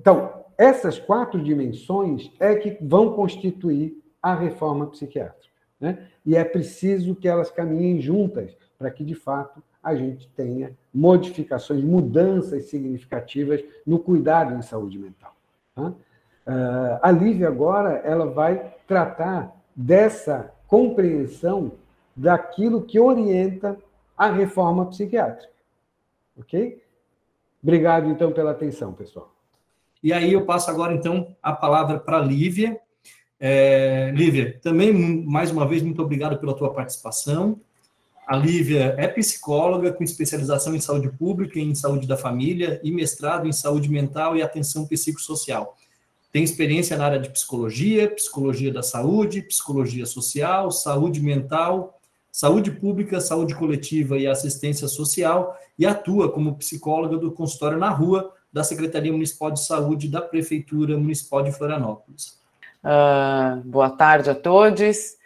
então, essas 4 dimensões é que vão constituir a reforma psiquiátrica. Né? E é preciso que elas caminhem juntas para que, de fato, a gente tenha modificações, mudanças significativas no cuidado em saúde mental. Tá? A Lívia, agora, ela vai tratar dessa compreensão daquilo que orienta a reforma psiquiátrica. Ok? Obrigado, então, pela atenção, pessoal. E aí eu passo agora, então, a palavra para a Lívia. Lívia, também, mais uma vez, muito obrigado pela tua participação. A Lívia é psicóloga com especialização em saúde pública e em saúde da família e mestrado em saúde mental e atenção psicossocial. Tem experiência na área de psicologia, psicologia da saúde, psicologia social, saúde mental, saúde pública, saúde coletiva e assistência social, e atua como psicóloga do consultório na rua da Secretaria Municipal de Saúde da Prefeitura Municipal de Florianópolis. Boa tarde a todos.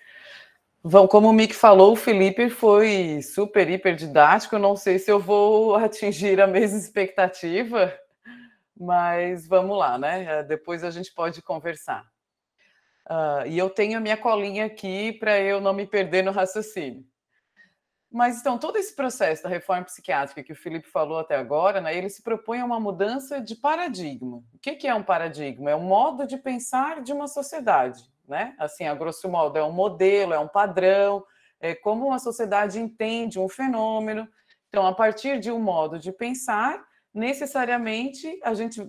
Como o Mick falou, o Felipe foi super, hiper didático. Não sei se eu vou atingir a mesma expectativa, mas vamos lá, né? Depois a gente pode conversar. E eu tenho a minha colinha aqui para eu não me perder no raciocínio. Mas, então, todo esse processo da reforma psiquiátrica que o Felipe falou até agora, né, ele se propõe a uma mudança de paradigma. O que é um paradigma? É um modo de pensar de uma sociedade, né? Assim, a grosso modo, é um modelo, é um padrão, como uma sociedade entende um fenômeno. Então, a partir de um modo de pensar, necessariamente a gente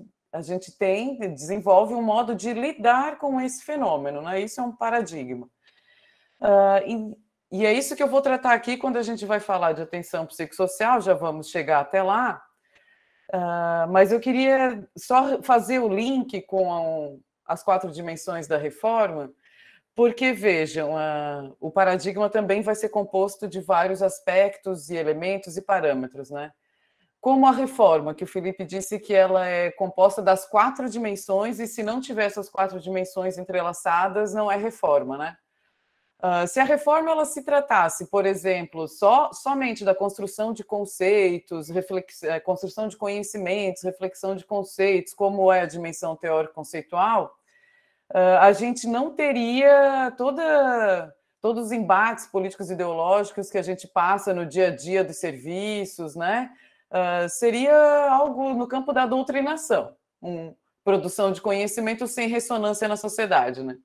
desenvolve um modo de lidar com esse fenômeno, né? Isso é um paradigma. E é isso que eu vou tratar aqui quando a gente vai falar de atenção psicossocial, já vamos chegar até lá. Mas eu queria só fazer o link com as 4 dimensões da reforma, porque, vejam, o paradigma também vai ser composto de vários aspectos e elementos e parâmetros, né? Como a reforma, que o Felipe disse que ela é composta das 4 dimensões, e se não tiver essas 4 dimensões entrelaçadas, não é reforma, né? Se a reforma ela se tratasse, por exemplo, somente da construção de conceitos, construção de conhecimentos, reflexão de conceitos, como é a dimensão teórico-conceitual, a gente não teria todos os embates políticos e ideológicos que a gente passa no dia a dia dos serviços, né? Seria algo no campo da doutrinação, produção de conhecimento sem ressonância na sociedade, né?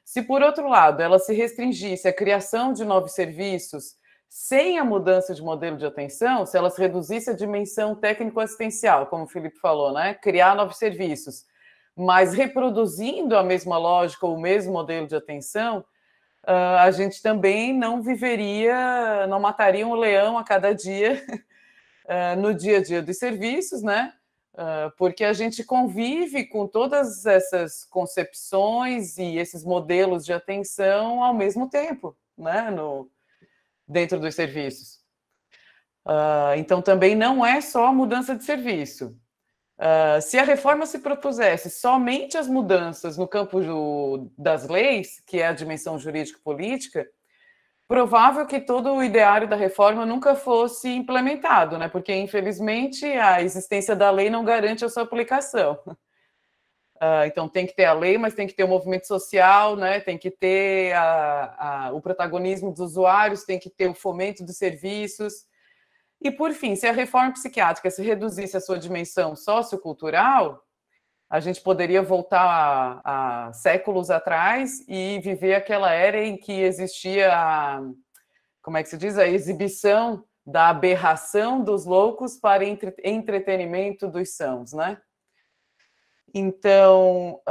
Se, por outro lado, ela se restringisse à criação de novos serviços sem a mudança de modelo de atenção, se ela se reduzisse à dimensão técnico-assistencial, como o Felipe falou, né? Criar novos serviços, mas reproduzindo a mesma lógica ou o mesmo modelo de atenção, a gente também não viveria, não mataria um leão a cada dia no dia a dia dos serviços, né? Porque a gente convive com todas essas concepções e esses modelos de atenção ao mesmo tempo, né? Dentro dos serviços. Então, também não é só a mudança de serviço. Se a reforma se propusesse somente as mudanças no campo das leis, que é a dimensão jurídico-política, provável que todo o ideário da reforma nunca fosse implementado, né? Porque, infelizmente, a existência da lei não garante a sua aplicação. Então, tem que ter a lei, mas tem que ter o movimento social, né? Tem que ter o protagonismo dos usuários, tem que ter o fomento dos serviços. E, por fim, se a reforma psiquiátrica se reduzisse à sua dimensão sociocultural, a gente poderia voltar a séculos atrás e viver aquela era em que existia como é que se diz? A exibição da aberração dos loucos para entretenimento dos sãos, né? Então,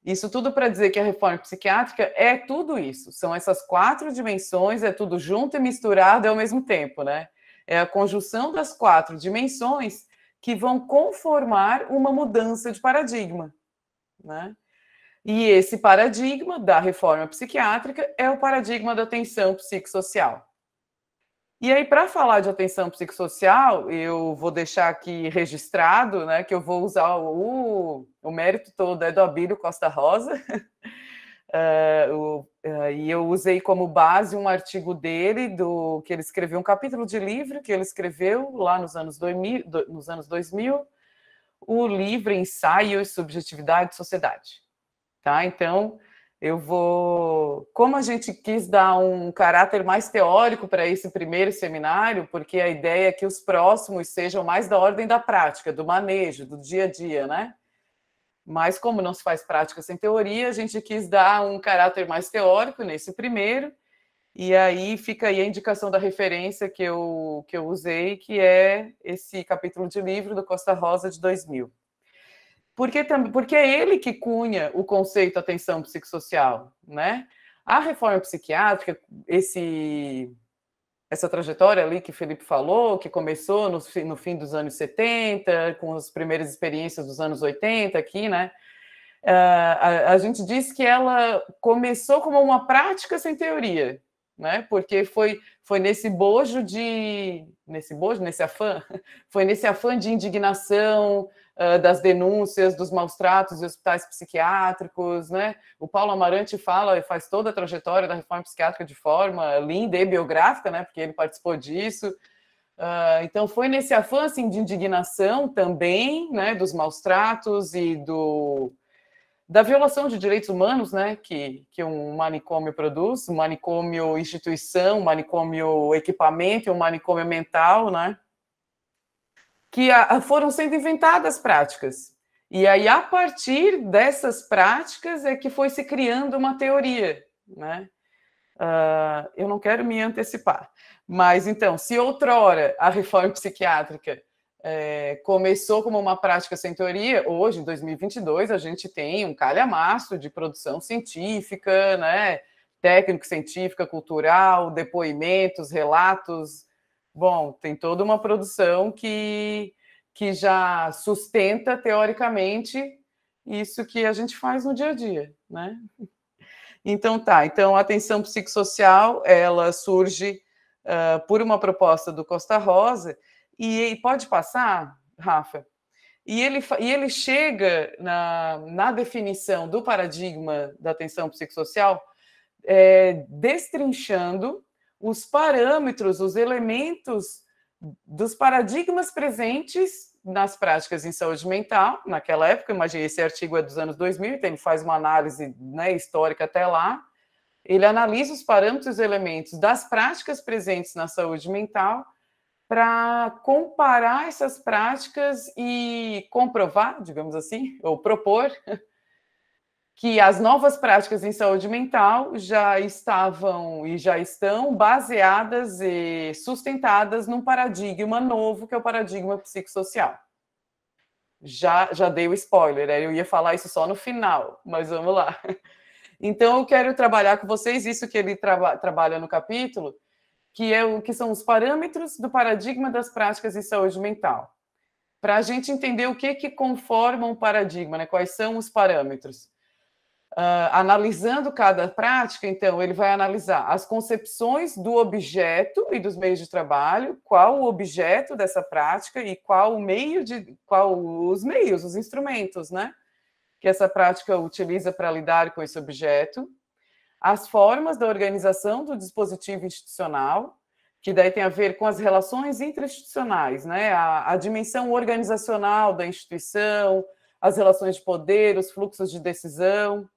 isso tudo para dizer que a reforma psiquiátrica é tudo isso. São essas 4 dimensões, é tudo junto e misturado ao mesmo tempo, né? É a conjunção das 4 dimensões que vão conformar uma mudança de paradigma, né? E esse paradigma da reforma psiquiátrica é o paradigma da atenção psicossocial. E aí, para falar de atenção psicossocial, eu vou deixar aqui registrado, né, que eu vou usar o mérito todo é do Abílio Costa Rosa, e eu usei como base um artigo dele, que ele escreveu, um capítulo de livro que ele escreveu lá nos anos 2000, o livro Ensaios, Subjetividade e Sociedade. Tá? Então, como a gente quis dar um caráter mais teórico para esse primeiro seminário, porque a ideia é que os próximos sejam mais da ordem da prática, do manejo, do dia a dia, né? Mas como não se faz prática sem teoria, a gente quis dar um caráter mais teórico nesse primeiro, e aí fica aí a indicação da referência que eu usei, que é esse capítulo de livro do Costa Rosa de 2000. Porque é ele que cunha o conceito atenção psicossocial, né? A reforma psiquiátrica, essa trajetória ali que o Felipe falou, que começou no fim dos anos 70, com as primeiras experiências dos anos 80 aqui, né? A gente diz que ela começou como uma prática sem teoria, né? Porque foi nesse afã de indignação, das denúncias, dos maus-tratos e hospitais psiquiátricos, né? O Paulo Amarante faz toda a trajetória da reforma psiquiátrica de forma linda e biográfica, né? Porque ele participou disso. Então, foi nesse afã assim, de indignação também, né? Dos maus-tratos e da violação de direitos humanos, né? Que um manicômio produz, um manicômio instituição, um manicômio equipamento, um manicômio mental, né? Que foram sendo inventadas práticas. E aí, a partir dessas práticas, é que foi se criando uma teoria, né? Eu não quero me antecipar, mas então, se outrora a reforma psiquiátrica começou como uma prática sem teoria, hoje, em 2022, a gente tem um calhamaço de produção científica, né? Técnico-científica, cultural, depoimentos, relatos. Bom, tem toda uma produção que já sustenta, teoricamente, isso que a gente faz no dia a dia, né? Então, a atenção psicossocial, ela surge por uma proposta do Costa Rosa, e pode passar, Rafa? E ele chega na definição do paradigma da atenção psicossocial, destrinchando os parâmetros, os elementos dos paradigmas presentes nas práticas em saúde mental, naquela época. Imagine, esse artigo é dos anos 2000, então ele faz uma análise, né, histórica até lá. Ele analisa os parâmetros e elementos das práticas presentes na saúde mental para comparar essas práticas e comprovar, digamos assim, ou propor que as novas práticas em saúde mental já estavam e já estão baseadas e sustentadas num paradigma novo, que é o paradigma psicossocial. Já dei o spoiler, eu ia falar isso só no final, mas vamos lá. Então, eu quero trabalhar com vocês isso que ele trabalha no capítulo, que são os parâmetros do paradigma das práticas em saúde mental. Para a gente entender o que conforma um paradigma, né? Quais são os parâmetros. Analisando cada prática, então, ele vai analisar as concepções do objeto e dos meios de trabalho, qual o objeto dessa prática e qual os meios, os instrumentos, né, que essa prática utiliza para lidar com esse objeto, as formas da organização do dispositivo institucional, que daí tem a ver com as relações interinstitucionais, né, a dimensão organizacional da instituição, as relações de poder, os fluxos de decisão,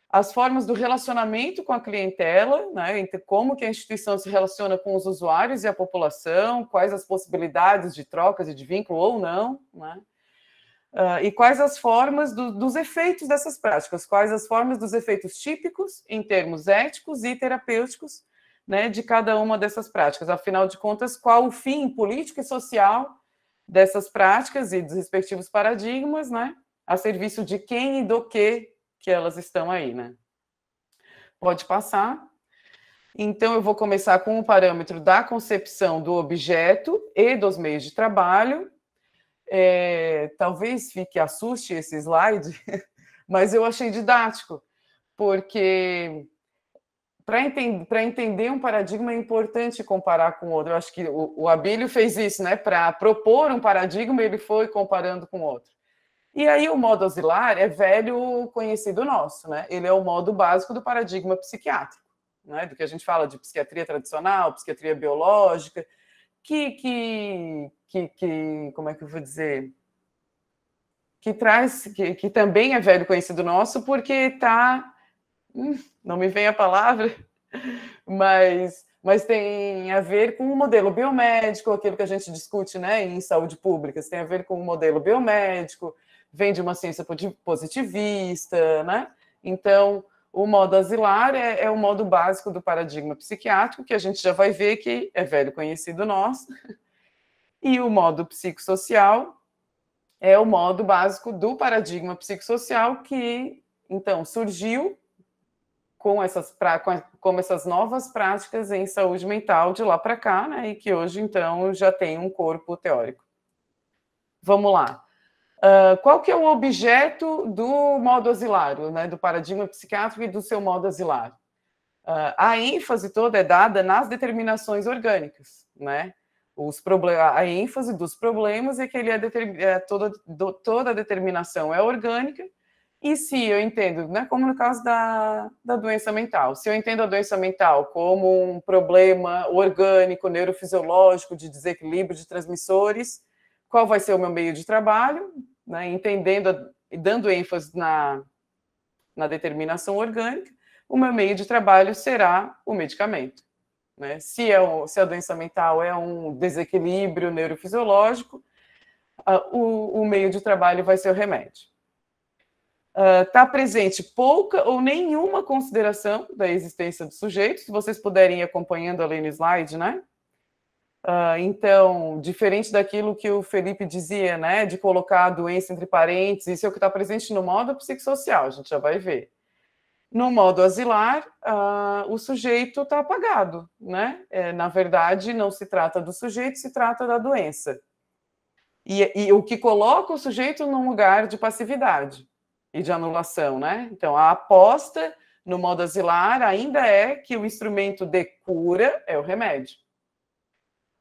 as formas do relacionamento com a clientela, né, como que a instituição se relaciona com os usuários e a população, quais as possibilidades de trocas e de vínculo ou não, né, e quais as formas dos efeitos dessas práticas, quais as formas dos efeitos típicos em termos éticos e terapêuticos, né, de cada uma dessas práticas. Afinal de contas, qual o fim político e social dessas práticas e dos respectivos paradigmas, né, a serviço de quem e do que elas estão aí, né? Pode passar. Então, eu vou começar com o parâmetro da concepção do objeto e dos meios de trabalho. Talvez assuste esse slide, mas eu achei didático, porque para entender um paradigma é importante comparar com outro. Eu acho que o Abílio fez isso, né? Para propor um paradigma, ele foi comparando com outro. E aí o modo auxiliar é velho conhecido nosso, né? Ele é o modo básico do paradigma psiquiátrico, né? Do que a gente fala de psiquiatria tradicional, psiquiatria biológica, como é que eu vou dizer? Que também é velho conhecido nosso, porque está... não me vem a palavra, mas tem a ver com o modelo biomédico, aquilo que a gente discute, né, em saúde pública, tem a ver com o modelo biomédico, vem de uma ciência positivista, né? Então, o modo asilar é o modo básico do paradigma psiquiátrico, que a gente já vai ver que é velho conhecido nosso, e o modo psicossocial é o modo básico do paradigma psicossocial que, então, surgiu com essas novas práticas em saúde mental de lá para cá, né? E que hoje, então, já tem um corpo teórico. Vamos lá. Qual que é o objeto do modo asilário, né, do paradigma psiquiátrico e do seu modo asilário? A ênfase toda é dada nas determinações orgânicas, né? A ênfase dos problemas é que toda a determinação é orgânica, e se eu entendo, né, como no caso da doença mental, se eu entendo a doença mental como um problema orgânico, neurofisiológico, de desequilíbrio de transmissores, qual vai ser o meu meio de trabalho, né, entendendo e dando ênfase na determinação orgânica, o meu meio de trabalho será o medicamento, né? Se a doença mental é um desequilíbrio neurofisiológico, o meio de trabalho vai ser o remédio. está presente pouca ou nenhuma consideração da existência do sujeito, se vocês puderem ir acompanhando ali no slide, né? Então, diferente daquilo que o Felipe dizia, né, de colocar a doença entre parênteses, isso é o que está presente no modo psicossocial, a gente já vai ver. No modo asilar, o sujeito está apagado, né? Na verdade, não se trata do sujeito, se trata da doença. E o que coloca o sujeito num lugar de passividade e de anulação, né? Então, a aposta no modo asilar ainda é que o instrumento de cura é o remédio.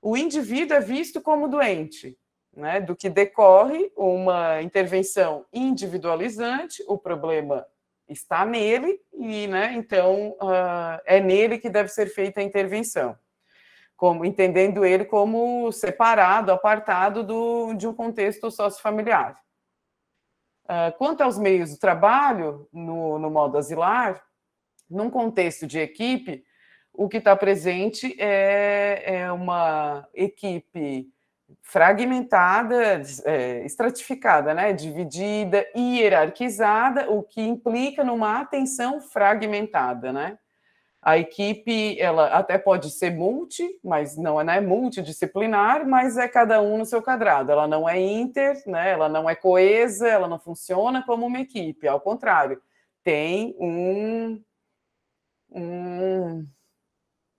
O indivíduo é visto como doente, né? Do que decorre uma intervenção individualizante, o problema está nele, e, né, então, é nele que deve ser feita a intervenção, entendendo ele como separado, apartado de um contexto sociofamiliar. Quanto aos meios de trabalho, no modo asilar, num contexto de equipe, o que está presente é uma equipe fragmentada, estratificada, né? Dividida, hierarquizada, o que implica numa atenção fragmentada, né? A equipe, ela até pode ser mas não é multidisciplinar, mas é cada um no seu quadrado. Ela não é né? Ela não é coesa, ela não funciona como uma equipe. Ao contrário, tem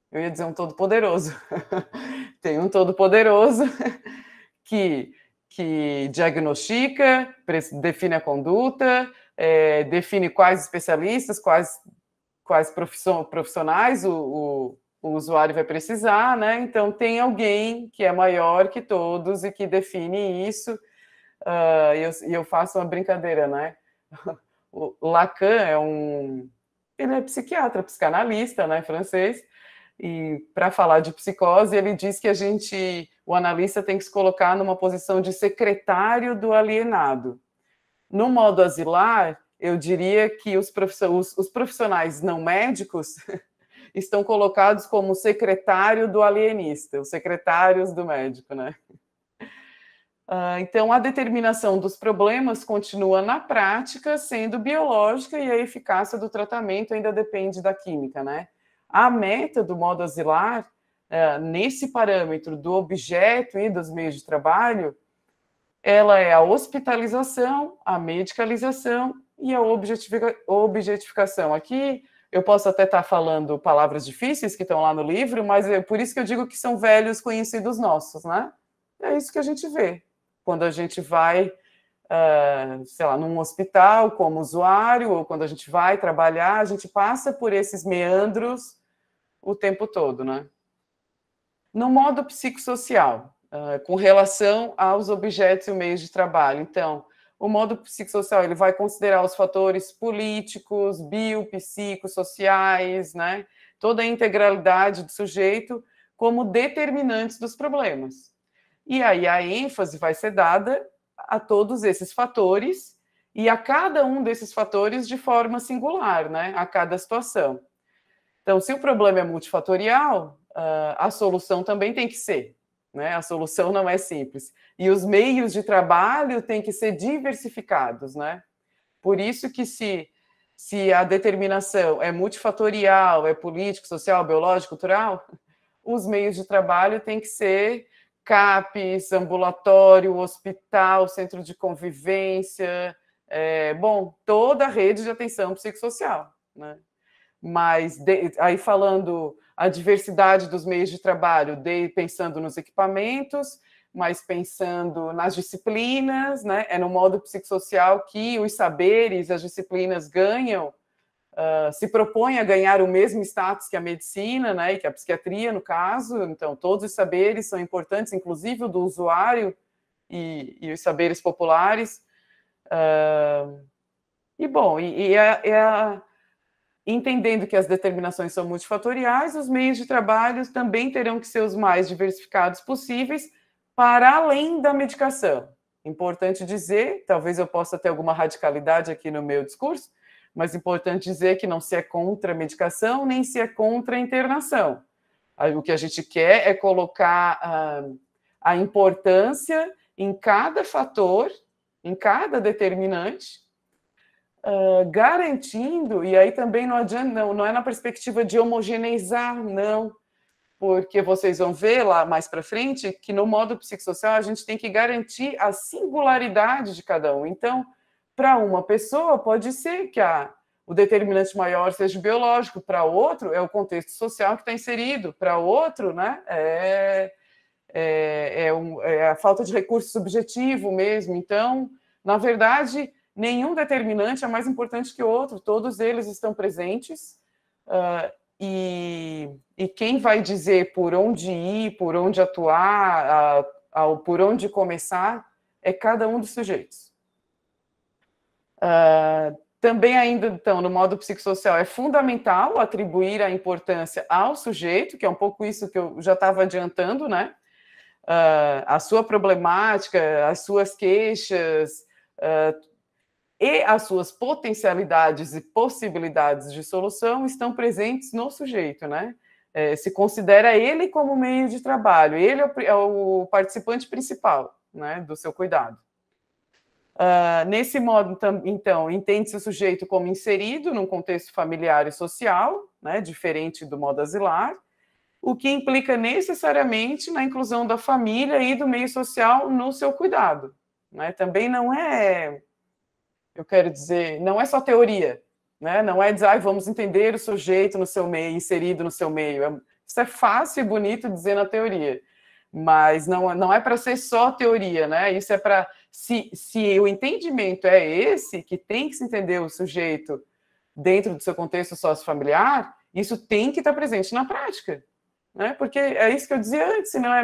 eu ia dizer um todo-poderoso. Tem um todo-poderoso que diagnostica, define a conduta, define quais especialistas, quais profissionais o usuário vai precisar, né? Então, tem alguém que é maior que todos e que define isso. E eu faço uma brincadeira, né? O Lacan ele é psiquiatra, psicanalista, né, francês, e para falar de psicose, ele diz que o analista tem que se colocar numa posição de secretário do alienado. No modo asilar, eu diria que os profissionais não médicos estão colocados como secretário do alienista, os secretários do médico, né? Então, a determinação dos problemas continua na prática sendo biológica e a eficácia do tratamento ainda depende da química, né? A meta do modo asilar, nesse parâmetro do objeto e dos meios de trabalho, ela é a hospitalização, a medicalização e a objetificação. Aqui eu posso até estar falando palavras difíceis que estão lá no livro, mas é por isso que eu digo que são velhos conhecidos nossos, né? É isso que a gente vê quando a gente vai, sei lá, num hospital como usuário, ou quando a gente vai trabalhar, a gente passa por esses meandros o tempo todo, né? No modo psicossocial, com relação aos objetos e meios de trabalho. Então, o modo psicossocial, ele vai considerar os fatores políticos, biopsicossociais, né? Toda a integralidade do sujeito como determinantes dos problemas. E aí a ênfase vai ser dada a todos esses fatores e a cada um desses fatores de forma singular, né? A cada situação. Então, se o problema é multifatorial, a solução também tem que ser, né? A solução não é simples. E os meios de trabalho têm que ser diversificados, né? Por isso que se a determinação é multifatorial, é político, social, biológico, cultural, os meios de trabalho têm que ser CAPES, ambulatório, hospital, centro de convivência, toda a rede de atenção psicossocial, né? Mas, aí falando a diversidade dos meios de trabalho, pensando nos equipamentos, mas pensando nas disciplinas, né? É no modo psicossocial que os saberes, as disciplinas ganham, se propõem a ganhar o mesmo status que a medicina, né? E que a psiquiatria, no caso. Então, todos os saberes são importantes, inclusive o do usuário e os saberes populares. Entendendo que as determinações são multifatoriais, os meios de trabalho também terão que ser os mais diversificados possíveis para além da medicação. Importante dizer, talvez eu possa ter alguma radicalidade aqui no meu discurso, mas importante dizer que não se é contra a medicação, nem se é contra a internação. O que a gente quer é colocar a importância em cada fator, em cada determinante, garantindo, e aí também não adianta, não é na perspectiva de homogeneizar, não, porque vocês vão ver lá mais para frente que no modo psicossocial a gente tem que garantir a singularidade de cada um. Então, para uma pessoa pode ser que o determinante maior seja biológico, para outro é o contexto social que está inserido, para outro, né, é a falta de recurso subjetivo mesmo. Então, na verdade, nenhum determinante é mais importante que o outro, todos eles estão presentes, e quem vai dizer por onde ir, por onde atuar, por onde começar, é cada um dos sujeitos. Também ainda, então, no modo psicossocial, é fundamental atribuir a importância ao sujeito, que é um pouco isso que eu já estava adiantando, né? A sua problemática, as suas queixas, e as suas potencialidades e possibilidades de solução estão presentes no sujeito, né? Se considera ele como meio de trabalho, ele é o participante principal, né, do seu cuidado. Nesse modo, então, entende-se o sujeito como inserido num contexto familiar e social, né, diferente do modo asilar, o que implica necessariamente na inclusão da família e do meio social no seu cuidado, né? Também não é, eu quero dizer, não é só teoria, né? Não é dizer, vamos entender o sujeito no seu meio, inserido no seu meio. Isso é fácil e bonito dizer na teoria, mas não é para ser só teoria, né? Isso é para, se o entendimento é esse, que tem que se entender o sujeito dentro do seu contexto sociofamiliar, isso tem que estar presente na prática, né? Porque é isso que eu dizia antes, senão é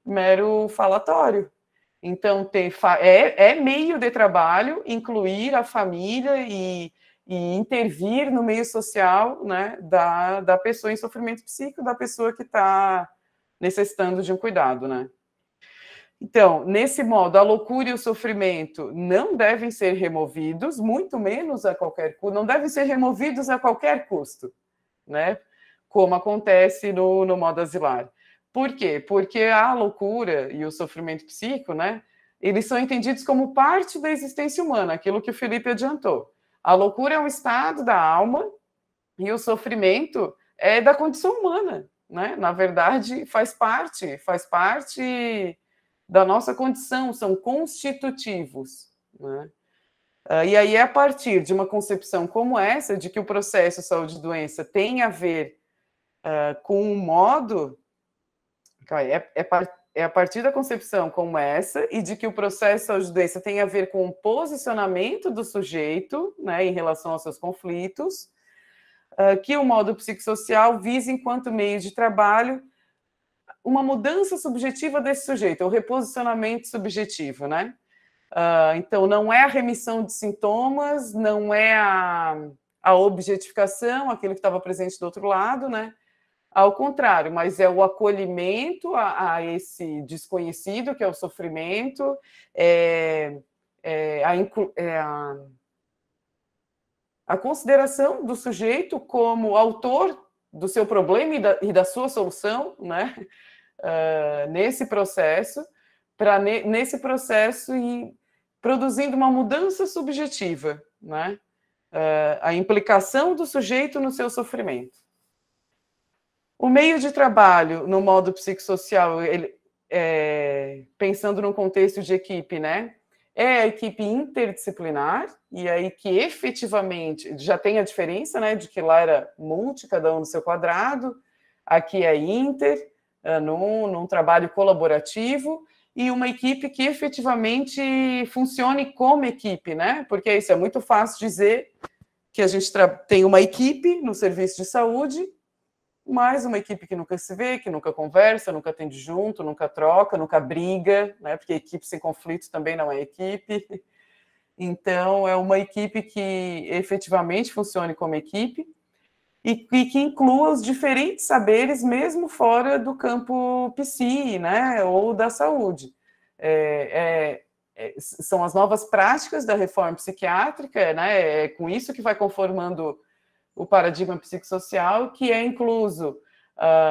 mero falatório. Então, é meio de trabalho incluir a família e intervir no meio social, né, da pessoa em sofrimento psíquico, da pessoa que está necessitando de um cuidado, né? Então, nesse modo, a loucura e o sofrimento não devem ser removidos, muito menos a qualquer custo, não devem ser removidos a qualquer custo, né? Como acontece no modo asilar. Por quê? Porque a loucura e o sofrimento psíquico, né, eles são entendidos como parte da existência humana, aquilo que o Felipe adiantou. A loucura é um estado da alma e o sofrimento é da condição humana, né? Na verdade, faz parte da nossa condição, são constitutivos, né? E aí, a partir de uma concepção como essa, de que o processo saúde e doença tem a ver com um modo... É a partir da concepção como essa e de que o processo de saúde e doença tem a ver com o posicionamento do sujeito, né, em relação aos seus conflitos, que o modo psicossocial visa, enquanto meio de trabalho, uma mudança subjetiva desse sujeito, o reposicionamento subjetivo, né? Então, não é a remissão de sintomas, não é a objetificação, aquilo que estava presente do outro lado, né? Ao contrário, mas é o acolhimento a esse desconhecido, que é o sofrimento, a consideração do sujeito como autor do seu problema e da sua solução, né? Nesse processo, nesse processo e produzindo uma mudança subjetiva, né? A implicação do sujeito no seu sofrimento. O meio de trabalho no modo psicossocial, pensando num contexto de equipe, né? É a equipe interdisciplinar, e aí que efetivamente já tem a diferença, né? De que lá era multi, cada um no seu quadrado, aqui é inter, num trabalho colaborativo, e uma equipe que efetivamente funcione como equipe, né? Porque isso é muito fácil dizer que a gente tem uma equipe no serviço de saúde, mas uma equipe que nunca se vê, que nunca conversa, nunca atende junto, nunca troca, nunca briga, né? Porque equipe sem conflito também não é equipe. Então, é uma equipe que efetivamente funcione como equipe e que inclua os diferentes saberes, mesmo fora do campo psi, né? Ou da saúde. São as novas práticas da reforma psiquiátrica, né? É com isso que vai conformando o paradigma psicossocial, que é incluso,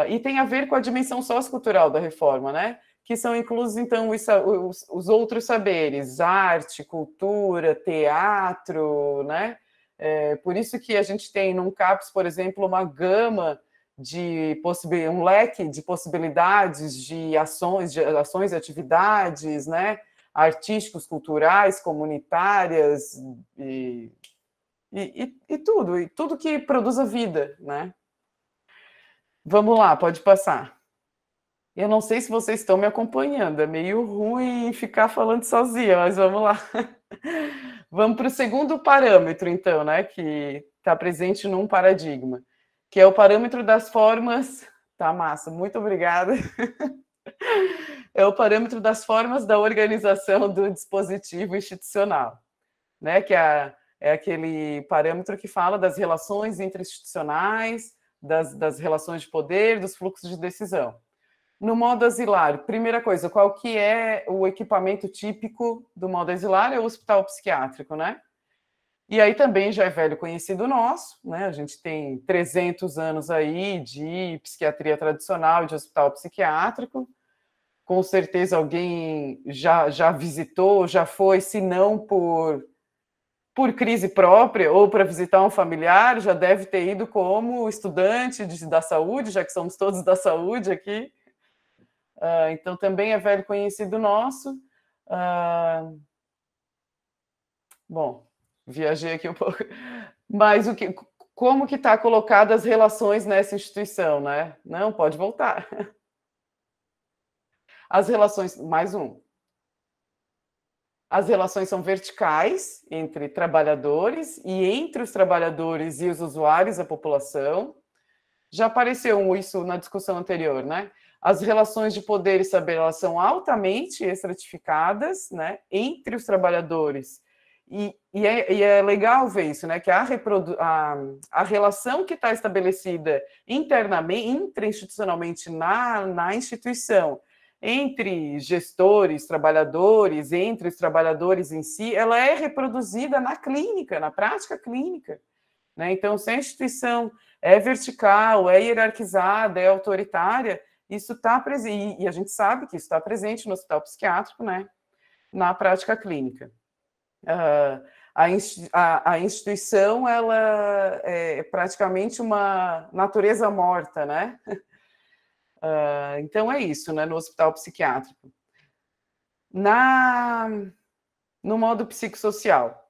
e tem a ver com a dimensão sociocultural da reforma, né? que são inclusos, então, os outros saberes, arte, cultura, teatro, né? Por isso que a gente tem no CAPES, por exemplo, uma gama um leque de possibilidades de ações e atividades, né? Artísticos, culturais, comunitárias e tudo que produza vida, né? Vamos lá, pode passar. Eu não sei se vocês estão me acompanhando, é meio ruim ficar falando sozinha, mas vamos lá. Vamos para o segundo parâmetro, então, né, que está presente num paradigma, que é o parâmetro das formas. Tá massa, muito obrigada. É o parâmetro das formas da organização do dispositivo institucional, né, que é aquele parâmetro que fala das relações interinstitucionais, das relações de poder, dos fluxos de decisão. No modo asilar, primeira coisa, qual que é o equipamento típico do modo asilar? É o hospital psiquiátrico, né? E aí também já é velho conhecido nosso, né? A gente tem 300 anos aí de psiquiatria tradicional, de hospital psiquiátrico. Com certeza alguém já visitou, já foi, se não por crise própria ou para visitar um familiar, já deve ter ido como estudante da saúde, já que somos todos da saúde aqui. Então, também é velho conhecido nosso. Bom, viajei aqui um pouco. Mas como que está colocadas as relações nessa instituição, né? Não, pode voltar. As relações, mais um. As relações são verticais entre trabalhadores e entre os trabalhadores e os usuários, a população. Já apareceu isso na discussão anterior, né? As relações de poder e saber, elas são altamente estratificadas, né, entre os trabalhadores. E é legal ver isso, né, que a relação que está estabelecida internamente, intrainstitucionalmente na instituição, entre gestores, trabalhadores, entre os trabalhadores em si, ela é reproduzida na clínica, na prática clínica, né? Então, se a instituição é vertical, é hierarquizada, é autoritária, isso está presente, e a gente sabe que isso está presente no hospital psiquiátrico, né, na prática clínica. A instituição, ela é praticamente uma natureza morta, né? Então, é isso, né, no hospital psiquiátrico. No modo psicossocial,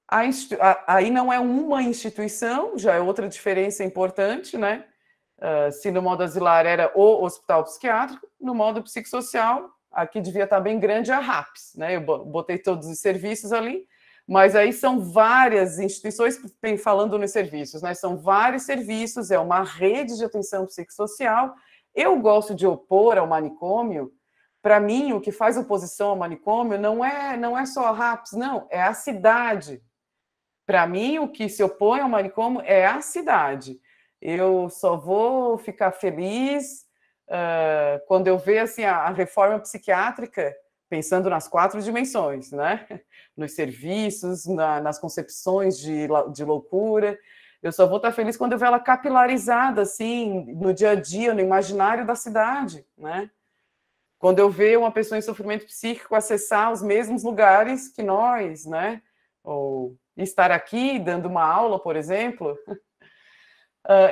aí não é uma instituição, já é outra diferença importante, né? Se no modo asilar era o hospital psiquiátrico, no modo psicossocial, aqui devia estar bem grande a RAPS, né? Eu botei todos os serviços ali, mas aí são várias instituições, falando nos serviços, né? São vários serviços, é uma rede de atenção psicossocial. Eu gosto de opor ao manicômio. Para mim, o que faz oposição ao manicômio não é só a RAPS, não, é a cidade. Para mim, o que se opõe ao manicômio é a cidade. Eu só vou ficar feliz quando eu ver assim, a reforma psiquiátrica, pensando nas 4 dimensões, né? Nos serviços, nas concepções de loucura. Eu só vou estar feliz quando eu ver ela capilarizada, assim, no dia a dia, no imaginário da cidade, né? Quando eu ver uma pessoa em sofrimento psíquico acessar os mesmos lugares que nós, né? Ou estar aqui dando uma aula, por exemplo.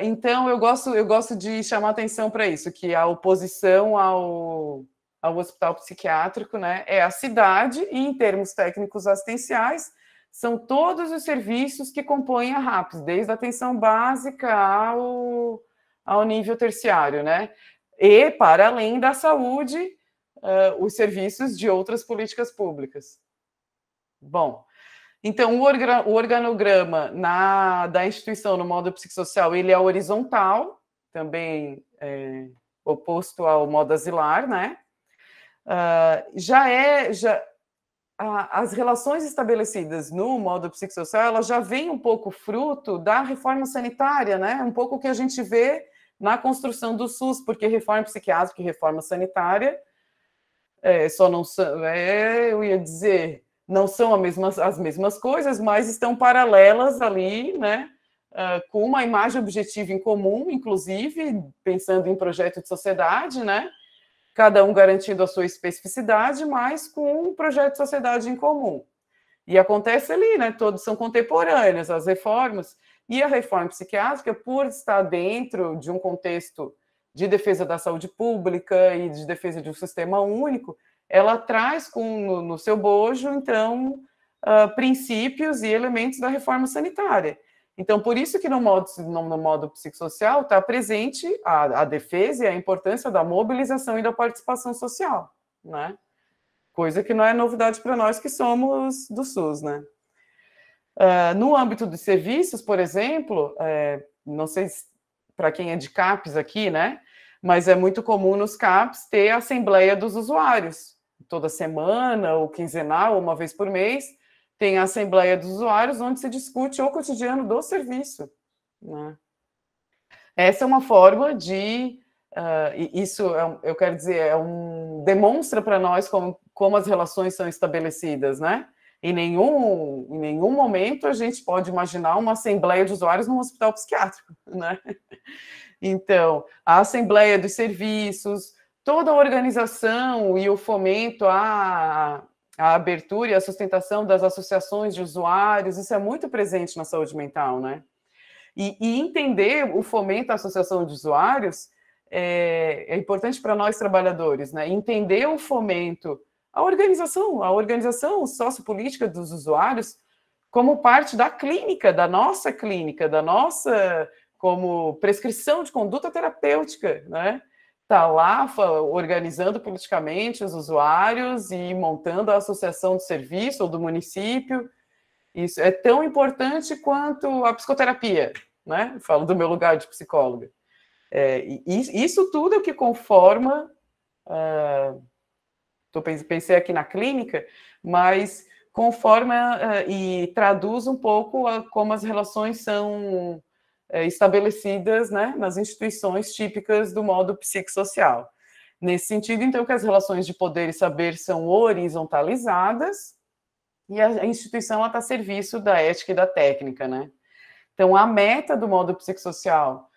Então, eu gosto de chamar atenção para isso, que a oposição ao hospital psiquiátrico, né, é a cidade, e em termos técnicos assistenciais, são todos os serviços que compõem a RAPS, desde a atenção básica ao nível terciário, né? E, para além da saúde, os serviços de outras políticas públicas. Bom, então, o organograma da instituição no modo psicossocial, ele é horizontal, também oposto ao modo asilar, né? As relações estabelecidas no modo psicossocial, elas já vêm um pouco fruto da reforma sanitária, né? Um pouco o que a gente vê na construção do SUS, porque reforma psiquiátrica e reforma sanitária só não são, eu ia dizer, não são as mesmas coisas, mas estão paralelas ali, né? Com uma imagem objetiva em comum, inclusive, pensando em projeto de sociedade, né? cada um garantindo a sua especificidade, mas com um projeto de sociedade em comum. E acontece ali, né? Todos são contemporâneos, as reformas. E a reforma psiquiátrica, por estar dentro de um contexto de defesa da saúde pública e de defesa de um sistema único, ela traz no seu bojo, então, princípios e elementos da reforma sanitária. Então, por isso que no modo psicossocial está presente a defesa e a importância da mobilização e da participação social, né? Coisa que não é novidade para nós que somos do SUS, né? No âmbito dos serviços, por exemplo, não sei para quem é de CAPs aqui, né? Mas é muito comum nos CAPs ter a assembleia dos usuários. Toda semana, ou quinzenal, ou uma vez por mês, tem a assembleia dos usuários, onde se discute o cotidiano do serviço, né? Essa é uma forma de... isso, eu quero dizer, demonstra para nós como as relações são estabelecidas, né? Em nenhum momento a gente pode imaginar uma assembleia de usuários num hospital psiquiátrico, né? Então, a assembleia dos serviços, toda a organização e o fomento à abertura e à sustentação das associações de usuários, isso é muito presente na saúde mental, né? E entender o fomento à associação de usuários é importante para nós trabalhadores, né? Entender o fomento, a organização sociopolítica dos usuários como parte da clínica, da nossa como prescrição de conduta terapêutica, né? Está lá organizando politicamente os usuários e montando a associação de serviço ou do município. Isso é tão importante quanto a psicoterapia, né? Falo do meu lugar de psicóloga. Isso tudo é o que conforma... pensei aqui na clínica, mas conforma e traduz um pouco como as relações são estabelecidas, né, nas instituições típicas do modo psicossocial. Nesse sentido, então, que as relações de poder e saber são horizontalizadas e a instituição está a serviço da ética e da técnica, né? Então, a meta do modo psicossocial,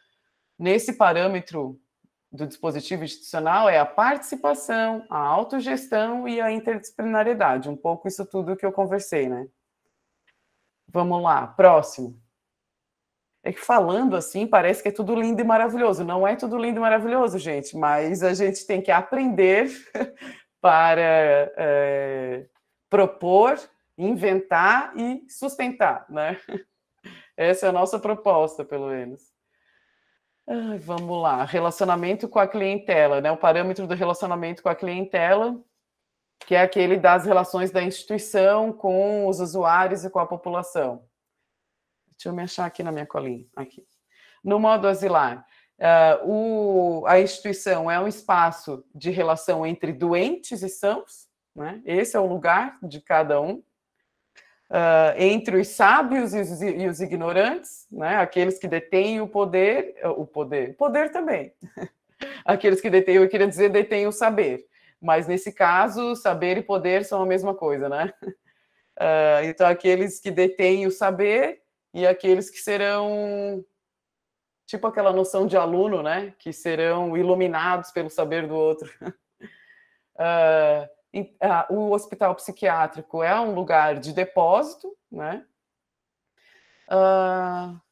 nesse parâmetro do dispositivo institucional, é a participação, a autogestão e a interdisciplinariedade. Um pouco isso tudo que eu conversei, né? Vamos lá, próximo. É que falando assim, parece que é tudo lindo e maravilhoso. Não é tudo lindo e maravilhoso, gente, mas a gente tem que aprender para propor, inventar e sustentar, né? Essa é a nossa proposta, pelo menos. Vamos lá, relacionamento com a clientela, né? O parâmetro do relacionamento com a clientela, que é aquele das relações da instituição com os usuários e com a população. Deixa eu me achar aqui na minha colinha. Aqui. No modo asilar, a instituição é um espaço de relação entre doentes e sãos, né? Esse é o lugar de cada um. Entre os sábios e os ignorantes, né? Aqueles que detêm o poder também. Aqueles que detêm, eu queria dizer, detêm o saber. Mas, nesse caso, saber e poder são a mesma coisa, né? Então, aqueles que detêm o saber e aqueles que serão, tipo aquela noção de aluno, né? Que serão iluminados pelo saber do outro. O hospital psiquiátrico é um lugar de depósito, né?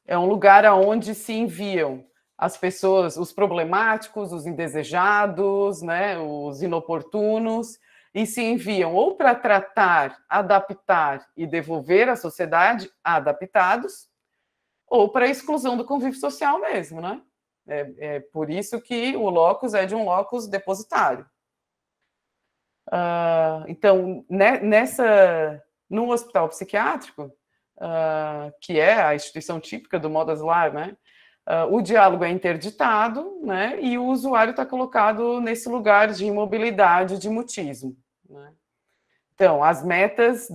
É um lugar onde se enviam as pessoas, os problemáticos, os indesejados, né? Os inoportunos, e se enviam ou para tratar, adaptar e devolver à sociedade adaptados, ou para a exclusão do convívio social mesmo, né? É por isso que o locus é de um locus depositário. Então, no hospital psiquiátrico, que é a instituição típica do modo asilar, né? O diálogo é interditado, né? E o usuário está colocado nesse lugar de imobilidade, de mutismo, né? Então, as metas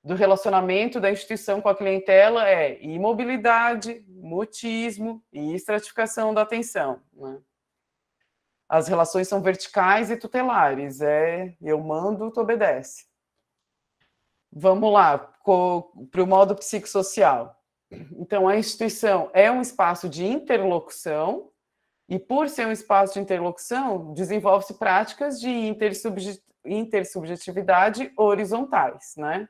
do relacionamento da instituição com a clientela é imobilidade, mutismo e estratificação da atenção, né? As relações são verticais e tutelares. Eu mando, tu obedece. Vamos lá, para o modo psicossocial. Então, a instituição é um espaço de interlocução, E por ser um espaço de interlocução, desenvolve-se práticas de intersubjetividade horizontais, né?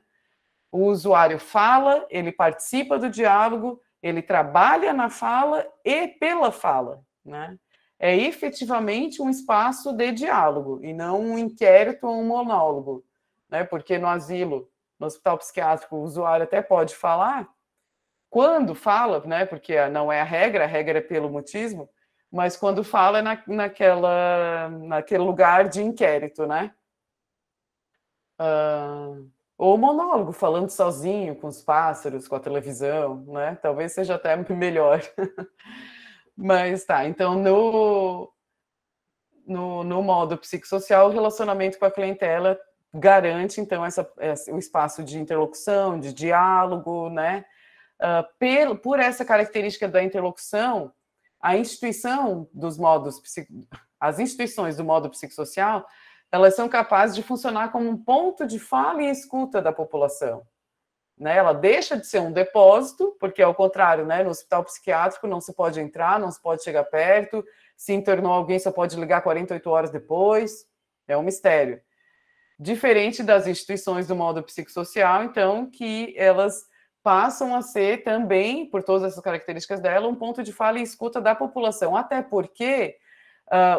O usuário fala, ele participa do diálogo, ele trabalha na fala e pela fala, né? É efetivamente um espaço de diálogo e não um inquérito ou um monólogo, né? Porque no asilo, no hospital psiquiátrico, o usuário até pode falar, quando fala, né? Porque não é a regra é pelo mutismo, mas quando fala é naquele lugar de inquérito, né? Ou monólogo, falando sozinho, com os pássaros, com a televisão, né? Talvez seja até melhor. Mas tá, então no modo psicossocial, o relacionamento com a clientela garante, então, o espaço de interlocução, de diálogo, né? Por essa característica da interlocução, as instituições do modo psicossocial, elas são capazes de funcionar como um ponto de fala e escuta da população. Né? Ela deixa de ser um depósito, porque, ao contrário, né, no hospital psiquiátrico não se pode entrar, não se pode chegar perto, se internou alguém só pode ligar 48 horas depois, é um mistério. Diferente das instituições do modo psicossocial, então, que elas passam a ser também, por todas essas características dela, um ponto de fala e escuta da população, até porque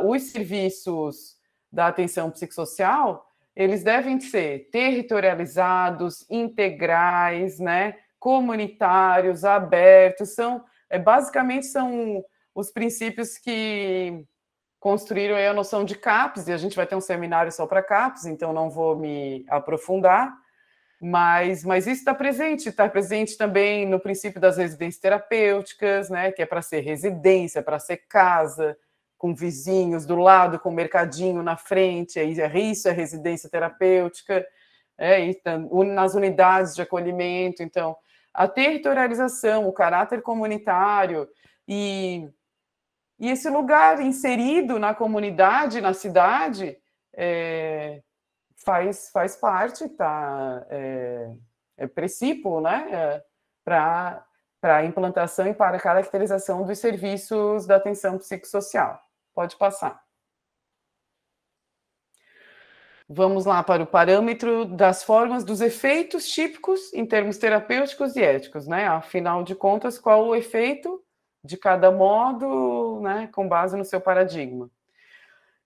os serviços da atenção psicossocial, eles devem ser territorializados, integrais, né, comunitários, abertos, basicamente são os princípios que construíram aí a noção de CAPS, e a gente vai ter um seminário só para CAPS, então não vou me aprofundar, mas isso está presente também no princípio das residências terapêuticas, né, que é para ser residência, para ser casa, com vizinhos do lado, com mercadinho na frente, isso é residência terapêutica, nas unidades de acolhimento. Então, a territorialização, o caráter comunitário e esse lugar inserido na comunidade, na cidade, faz parte, tá? É princípio, né? Para a implantação e para a caracterização dos serviços da atenção psicossocial. Pode passar. Vamos lá para o parâmetro das formas dos efeitos típicos em termos terapêuticos e éticos, né? Afinal de contas, qual o efeito de cada modo, né? Com base no seu paradigma.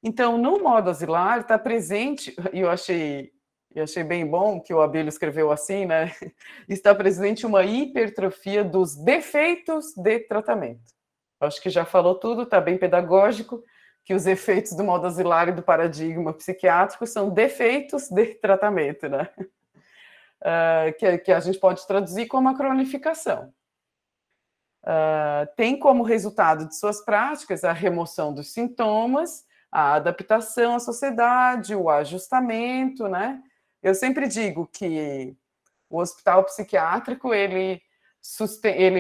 Então, no modo asilar, está presente, e eu achei bem bom que o Abílio escreveu assim, né? Está presente uma hipertrofia dos defeitos de tratamento. Acho que já falou tudo, está bem pedagógico, que os efeitos do modo asilar e do paradigma psiquiátrico são defeitos de tratamento, né? Que a gente pode traduzir como a cronificação. Tem como resultado de suas práticas a remoção dos sintomas, a adaptação à sociedade, o ajustamento, né? Eu sempre digo que o hospital psiquiátrico, ele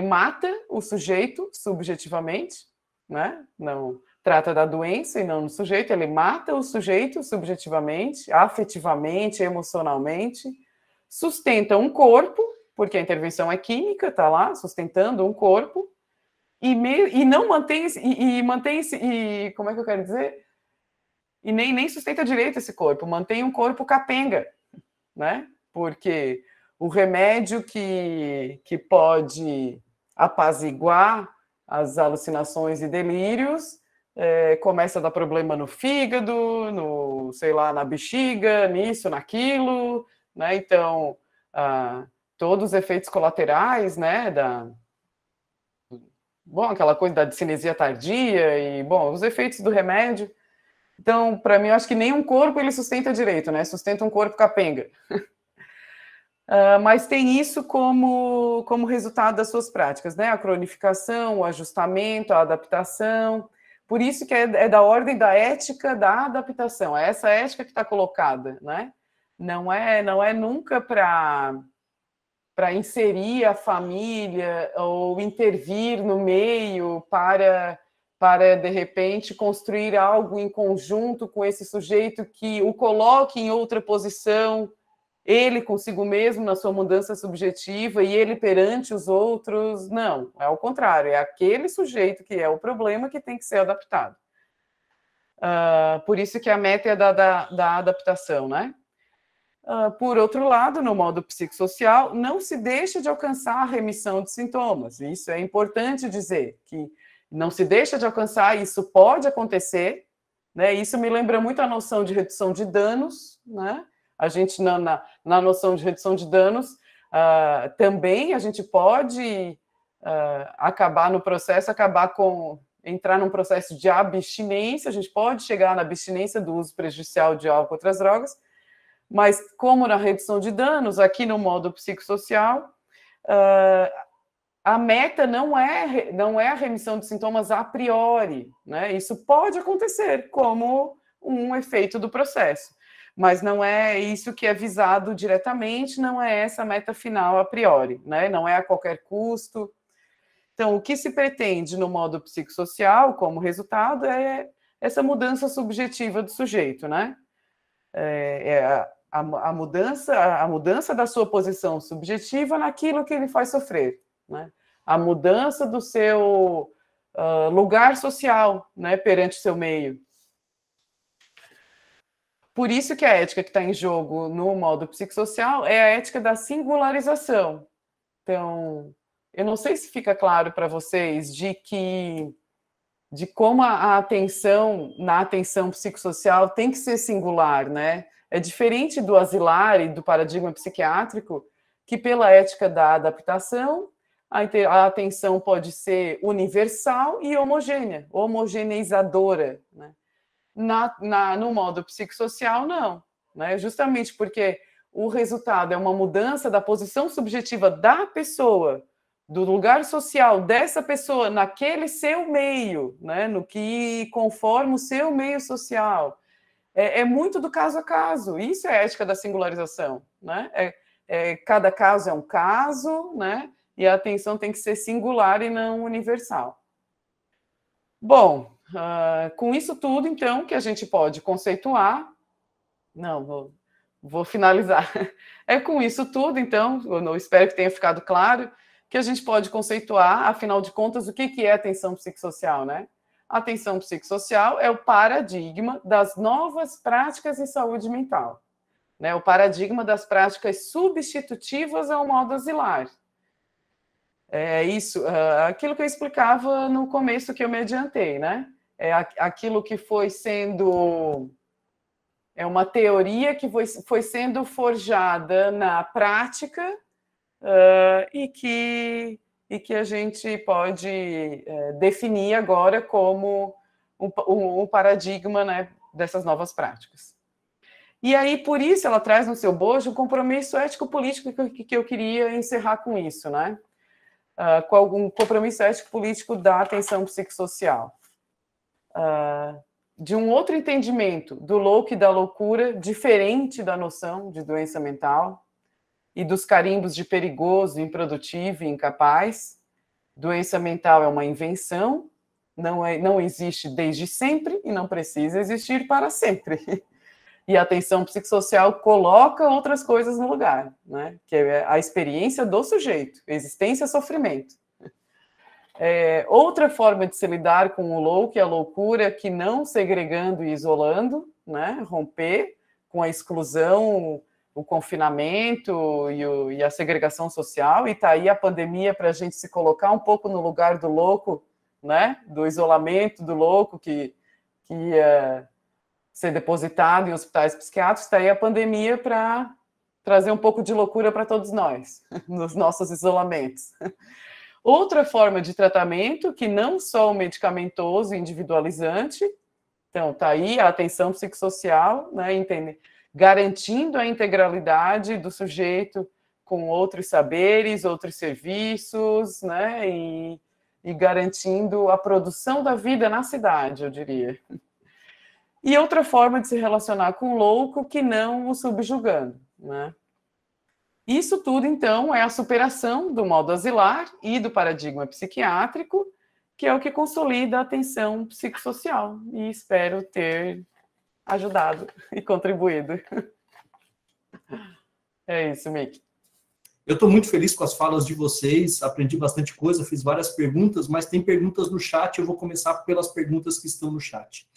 mata o sujeito subjetivamente, né? Não trata da doença e não do sujeito, ele mata o sujeito subjetivamente, afetivamente, emocionalmente, sustenta um corpo, porque a intervenção é química, está lá, sustentando um corpo, e não mantém, como é que eu quero dizer? E nem sustenta direito esse corpo, mantém um corpo capenga, né? Porque o remédio que pode apaziguar as alucinações e delírios começa a dar problema no fígado, na bexiga, nisso, naquilo, né? Então, todos os efeitos colaterais, né, aquela coisa da discinesia tardia e, os efeitos do remédio. Então, para mim, eu acho que nenhum corpo ele sustenta direito, né? Sustenta um corpo capenga. Mas tem isso como resultado das suas práticas, né? A cronificação, o ajustamento, a adaptação. Por isso que é da ordem da ética da adaptação. É essa ética que está colocada, né? Não é nunca para inserir a família ou intervir no meio para, de repente, construir algo em conjunto com esse sujeito que o coloque em outra posição, ele consigo mesmo na sua mudança subjetiva e ele perante os outros. Não, é ao contrário, é aquele sujeito que é o problema que tem que ser adaptado. Por isso que a meta é da adaptação, né? Por outro lado, no modo psicossocial, não se deixa de alcançar a remissão de sintomas. Isso é importante dizer, que não se deixa de alcançar, isso pode acontecer, né? Isso me lembra muito a noção de redução de danos, né? A gente, na noção de redução de danos, também a gente pode acabar no processo, entrar num processo de abstinência, a gente pode chegar na abstinência do uso prejudicial de álcool e outras drogas, mas como na redução de danos, aqui no modo psicossocial, a meta não é a remissão de sintomas a priori, né? Isso pode acontecer como um efeito do processo, mas não é isso que é visado diretamente, não é essa a meta final a priori, né? Não é a qualquer custo. Então, o que se pretende no modo psicossocial, como resultado, é essa mudança subjetiva do sujeito, né? A mudança da sua posição subjetiva naquilo que ele faz sofrer, né? A mudança do seu lugar social, né, perante o seu meio. Por isso que a ética que está em jogo no modo psicossocial é a ética da singularização. Então, eu não sei se fica claro para vocês de como a atenção na atenção psicossocial tem que ser singular, né? É diferente do asilar e do paradigma psiquiátrico, que pela ética da adaptação, a atenção pode ser universal e homogênea, homogeneizadora, né? No modo psicossocial, não, né? Justamente porque o resultado é uma mudança da posição subjetiva da pessoa, do lugar social dessa pessoa naquele seu meio, né? No que conforma o seu meio social. É muito do caso a caso. Isso é a ética da singularização, né? Cada caso é um caso, né? E a atenção tem que ser singular e não universal. Bom, com isso tudo, então, que a gente pode conceituar... Não, vou finalizar. É com isso tudo, então, eu espero que tenha ficado claro, que a gente pode conceituar, afinal de contas, o que é atenção psicossocial, né? A atenção psicossocial é o paradigma das novas práticas em saúde mental, né? O paradigma das práticas substitutivas ao modo asilar. É isso, aquilo que eu explicava no começo que eu me adiantei, né? É aquilo que foi sendo... É uma teoria que foi sendo forjada na prática e que a gente pode definir agora como um paradigma, né, dessas novas práticas. E aí, por isso, ela traz no seu bojo um compromisso ético-político que eu queria encerrar com isso, né? Com algum compromisso ético-político da atenção psicossocial. De um outro entendimento do louco e da loucura, diferente da noção de doença mental e dos carimbos de perigoso, improdutivo e incapaz. Doença mental é uma invenção, não existe desde sempre e não precisa existir para sempre. E a atenção psicossocial coloca outras coisas no lugar, né? Que é a experiência do sujeito, existência e sofrimento. Outra forma de se lidar com o louco e a loucura que não segregando e isolando, né? Romper com a exclusão, o confinamento e a segregação social, e está aí a pandemia para a gente se colocar um pouco no lugar do louco, né? Do isolamento do louco que ia ser depositado em hospitais psiquiátricos. Está aí a pandemia para trazer um pouco de loucura para todos nós, nos nossos isolamentos. Outra forma de tratamento, que não só o medicamentoso individualizante, então está aí a atenção psicossocial, né, garantindo a integralidade do sujeito com outros saberes, outros serviços, né, e garantindo a produção da vida na cidade, eu diria. E outra forma de se relacionar com o louco que não o subjugando, né? Isso tudo, então, é a superação do modo asilar e do paradigma psiquiátrico, que é o que consolida a atenção psicossocial. E espero ter ajudado e contribuído. É isso, Mick. Eu estou muito feliz com as falas de vocês, aprendi bastante coisa, fiz várias perguntas, mas tem perguntas no chat, eu vou começar pelas perguntas que estão no chat.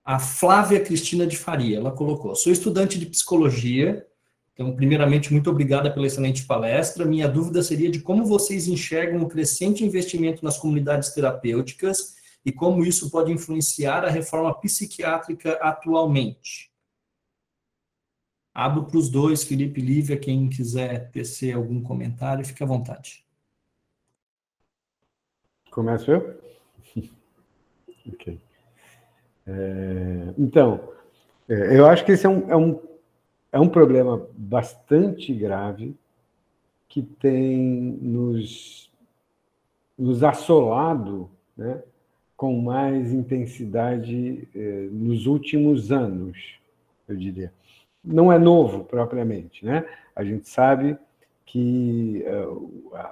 A Flávia Cristina de Faria, ela colocou: sou estudante de psicologia, então, primeiramente, muito obrigada pela excelente palestra. Minha dúvida seria de como vocês enxergam o crescente investimento nas comunidades terapêuticas e como isso pode influenciar a reforma psiquiátrica atualmente. Abro para os dois, Felipe e Lívia, quem quiser tecer algum comentário, fique à vontade. Começo eu? Ok. Então, eu acho que esse é um problema bastante grave que tem nos assolado, né, com mais intensidade nos últimos anos, eu diria. Não é novo, propriamente, né? A gente sabe que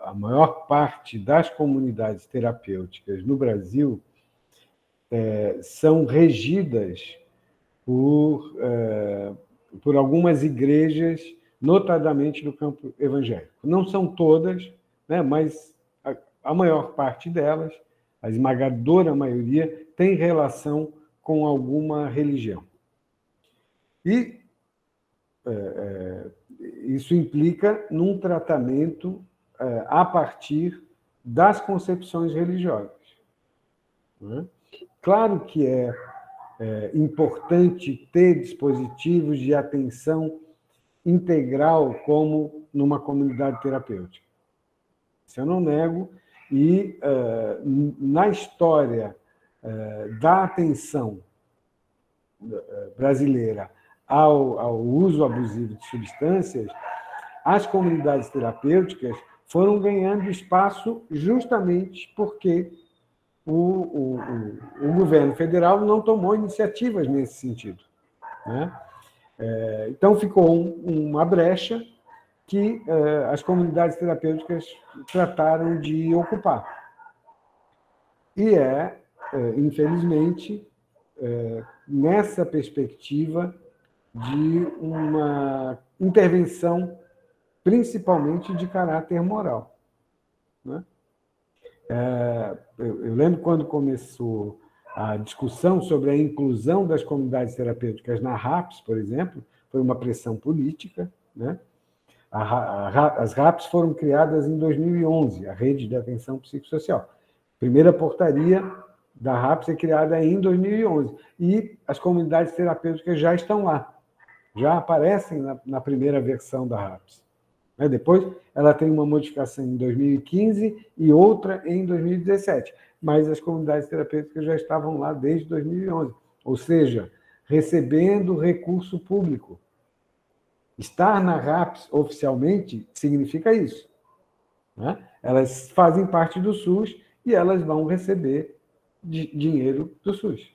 a maior parte das comunidades terapêuticas no Brasil são regidas por algumas igrejas, notadamente do campo evangélico. Não são todas, né, mas a maior parte delas, a esmagadora maioria, tem relação com alguma religião. E isso implica num tratamento a partir das concepções religiosas. Né? Claro que é importante ter dispositivos de atenção integral, como numa comunidade terapêutica. Isso eu não nego, e na história da atenção brasileira ao uso abusivo de substâncias, as comunidades terapêuticas foram ganhando espaço justamente porque o governo federal não tomou iniciativas nesse sentido, né? Então, ficou uma brecha que as comunidades terapêuticas trataram de ocupar. E infelizmente, nessa perspectiva de uma intervenção, principalmente de caráter moral, né? Eu lembro quando começou a discussão sobre a inclusão das comunidades terapêuticas na RAPS, por exemplo, foi uma pressão política, né? As RAPS foram criadas em 2011, a Rede de Atenção Psicossocial. A primeira portaria da RAPS é criada em 2011, e as comunidades terapêuticas já estão lá, já aparecem na primeira versão da RAPS. Depois, ela tem uma modificação em 2015 e outra em 2017. Mas as comunidades terapêuticas já estavam lá desde 2011. Ou seja, recebendo recurso público. Estar na RAPS oficialmente significa isso, né? Elas fazem parte do SUS e elas vão receber dinheiro do SUS,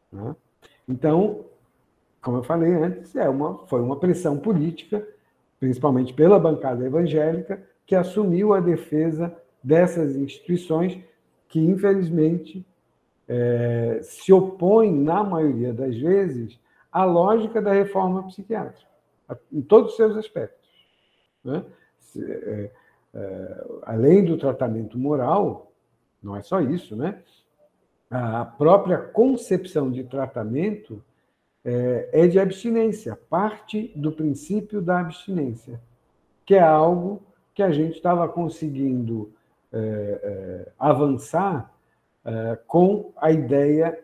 né? Então, como eu falei antes, foi uma pressão política, principalmente pela bancada evangélica, que assumiu a defesa dessas instituições que, infelizmente, se opõem, na maioria das vezes, à lógica da reforma psiquiátrica, em todos os seus aspectos, né? Além do tratamento moral, não é só isso, né? A própria concepção de tratamento é de abstinência, parte do princípio da abstinência, que é algo que a gente estava conseguindo avançar com a ideia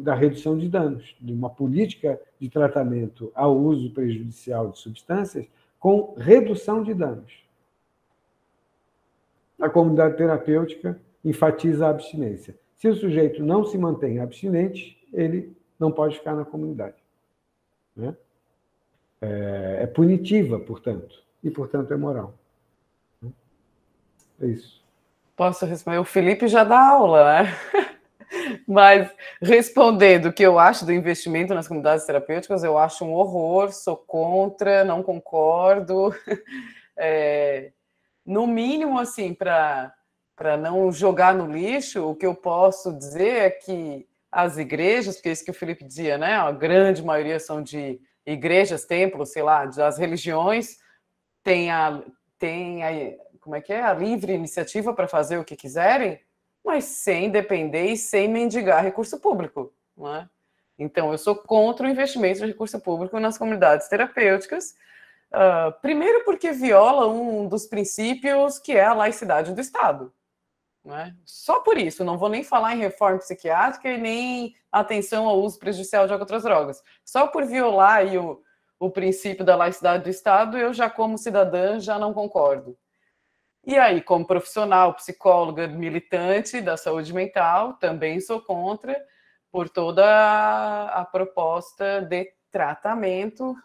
da redução de danos, de uma política de tratamento ao uso prejudicial de substâncias com redução de danos. A comunidade terapêutica enfatiza a abstinência. Se o sujeito não se mantém abstinente, ele não pode ficar na comunidade, né? É punitiva, portanto, e, portanto, é moral. É isso. Posso responder? O Felipe já dá aula, né? Mas, respondendo o que eu acho do investimento nas comunidades terapêuticas, eu acho um horror, sou contra, não concordo. No mínimo, assim, para não jogar no lixo, o que eu posso dizer é que as igrejas, porque é isso que o Felipe dizia, né? A grande maioria são de igrejas, templos, sei lá, das religiões, têm como é que é? A livre iniciativa para fazer o que quiserem, mas sem depender e sem mendigar recurso público, não é? Então, eu sou contra o investimento de recurso público nas comunidades terapêuticas, primeiro porque viola um dos princípios que é a laicidade do Estado. Né? Só por isso, não vou nem falar em reforma psiquiátrica e nem atenção ao uso prejudicial de outras drogas. Só por violar aí o princípio da laicidade do Estado, eu já, como cidadã, já não concordo. E aí, como profissional, psicóloga, militante da saúde mental, também sou contra por toda a proposta de tratamento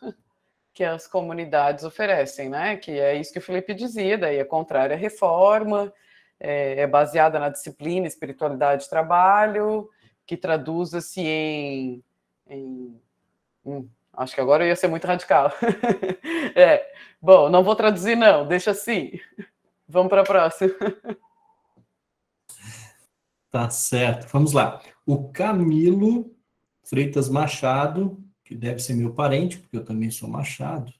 que as comunidades oferecem, né? Que é isso que o Felipe dizia, daí é contrária à reforma, é baseada na disciplina, espiritualidade de trabalho, que traduza-se acho que agora eu ia ser muito radical. Bom, não vou traduzir não, deixa assim. Vamos para a próxima. Tá certo, vamos lá. O Camilo Freitas Machado, que deve ser meu parente, porque eu também sou Machado,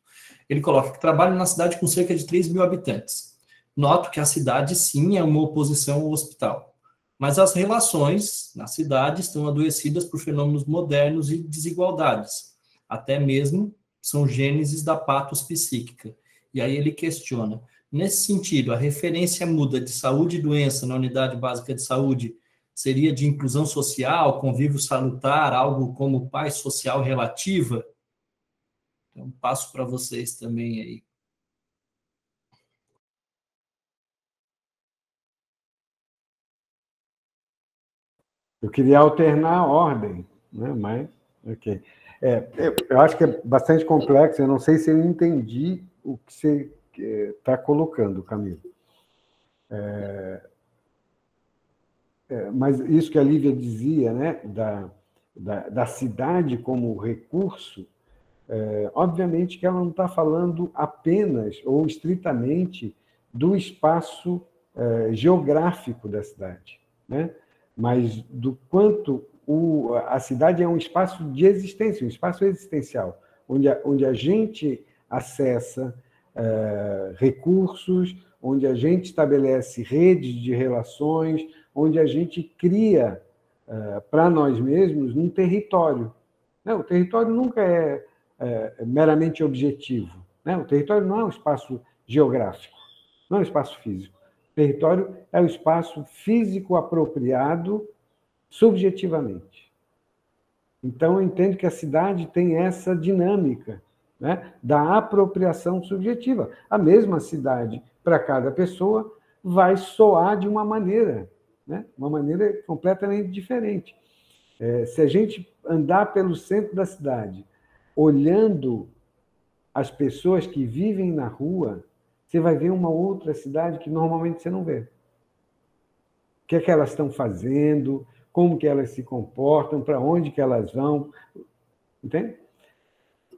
ele coloca que trabalha na cidade com cerca de 3 mil habitantes. Noto que a cidade, sim, é uma oposição ao hospital, mas as relações na cidade estão adoecidas por fenômenos modernos e desigualdades, até mesmo são gênesis da patos psíquica. E aí ele questiona, nesse sentido, a referência muda de saúde e doença na unidade básica de saúde seria de inclusão social, convívio salutar, algo como paz social relativa? Então, passo para vocês também aí. Eu queria alternar a ordem, né? Mas, ok. Eu acho que é bastante complexo, eu não sei se eu entendi o que você está colocando, Camilo. Mas isso que a Lívia dizia, né, da cidade como recurso, obviamente que ela não está falando apenas ou estritamente do espaço geográfico da cidade, né? Mas do quanto a cidade é um espaço de existência, um espaço existencial, onde a gente acessa recursos, onde a gente estabelece redes de relações, onde a gente cria para nós mesmos um território. O território nunca é meramente objetivo. Né? O território não é um espaço geográfico, não é um espaço físico. O território é o espaço físico apropriado subjetivamente. Então, eu entendo que a cidade tem essa dinâmica, né, da apropriação subjetiva. A mesma cidade, para cada pessoa, vai soar de uma maneira, né, uma maneira completamente diferente. Se a gente andar pelo centro da cidade, olhando as pessoas que vivem na rua, você vai ver uma outra cidade que normalmente você não vê. O que é que elas estão fazendo, como que elas se comportam, para onde que elas vão, entende?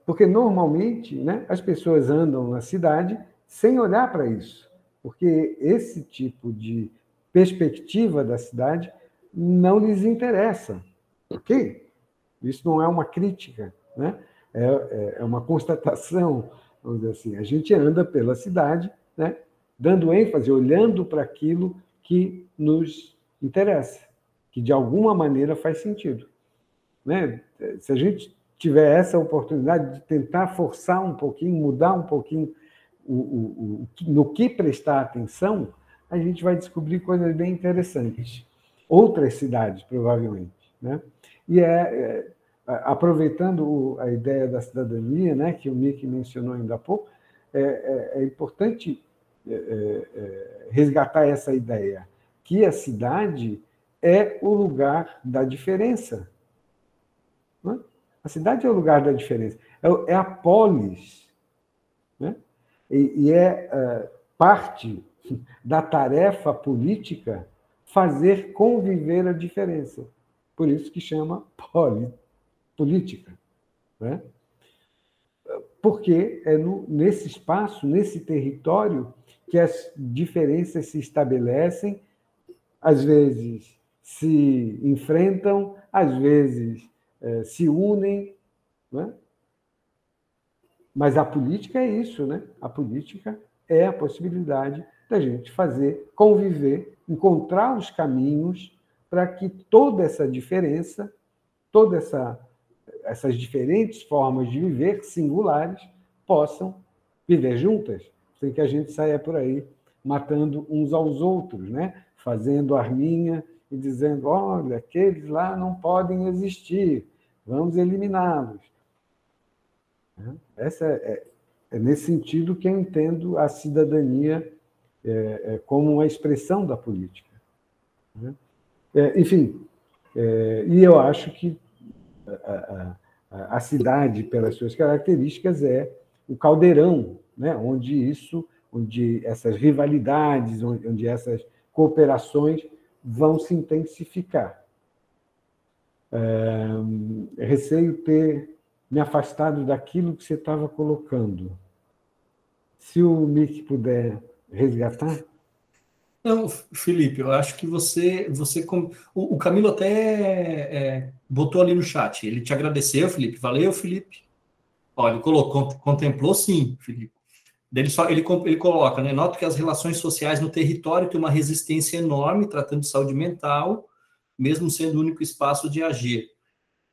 Porque normalmente, né, as pessoas andam na cidade sem olhar para isso, porque esse tipo de perspectiva da cidade não lhes interessa. Ok? Isso não é uma crítica, né? É uma constatação, vamos dizer assim. A gente anda pela cidade, né, dando ênfase, olhando para aquilo que nos interessa, que de alguma maneira faz sentido. Né? Se a gente tiver essa oportunidade de tentar forçar um pouquinho, mudar um pouquinho no que prestar atenção, a gente vai descobrir coisas bem interessantes. Outras cidades, provavelmente. Né? E aproveitando a ideia da cidadania, né, que o Mick mencionou ainda há pouco, é importante resgatar essa ideia, que a cidade é o lugar da diferença. Né? A cidade é o lugar da diferença, é a polis. Né? E parte da tarefa política fazer conviver a diferença. Por isso que chama política. Né? Porque é nesse espaço, nesse território, que as diferenças se estabelecem, às vezes se enfrentam, às vezes se unem. Né? Mas a política é isso, né? A política é a possibilidade da gente fazer, conviver, encontrar os caminhos para que toda essa diferença, essas diferentes formas de viver singulares possam viver juntas, sem que a gente saia por aí matando uns aos outros, né? Fazendo arminha e dizendo, olha, aqueles lá não podem existir, vamos eliminá-los. É nesse sentido que eu entendo a cidadania como uma expressão da política. Enfim, e eu acho que a cidade, pelas suas características, é o caldeirão, né? onde essas rivalidades, onde essas cooperações vão se intensificar. Receio ter me afastado daquilo que você estava colocando. Se o Mick puder resgatar. Não, Felipe, eu acho que o Camilo até botou ali no chat. Ele te agradeceu, Felipe. Valeu, Felipe. Olha, ele contemplou sim, Felipe. Ele coloca, né? Noto que as relações sociais no território têm uma resistência enorme, tratando de saúde mental, mesmo sendo o único espaço de agir.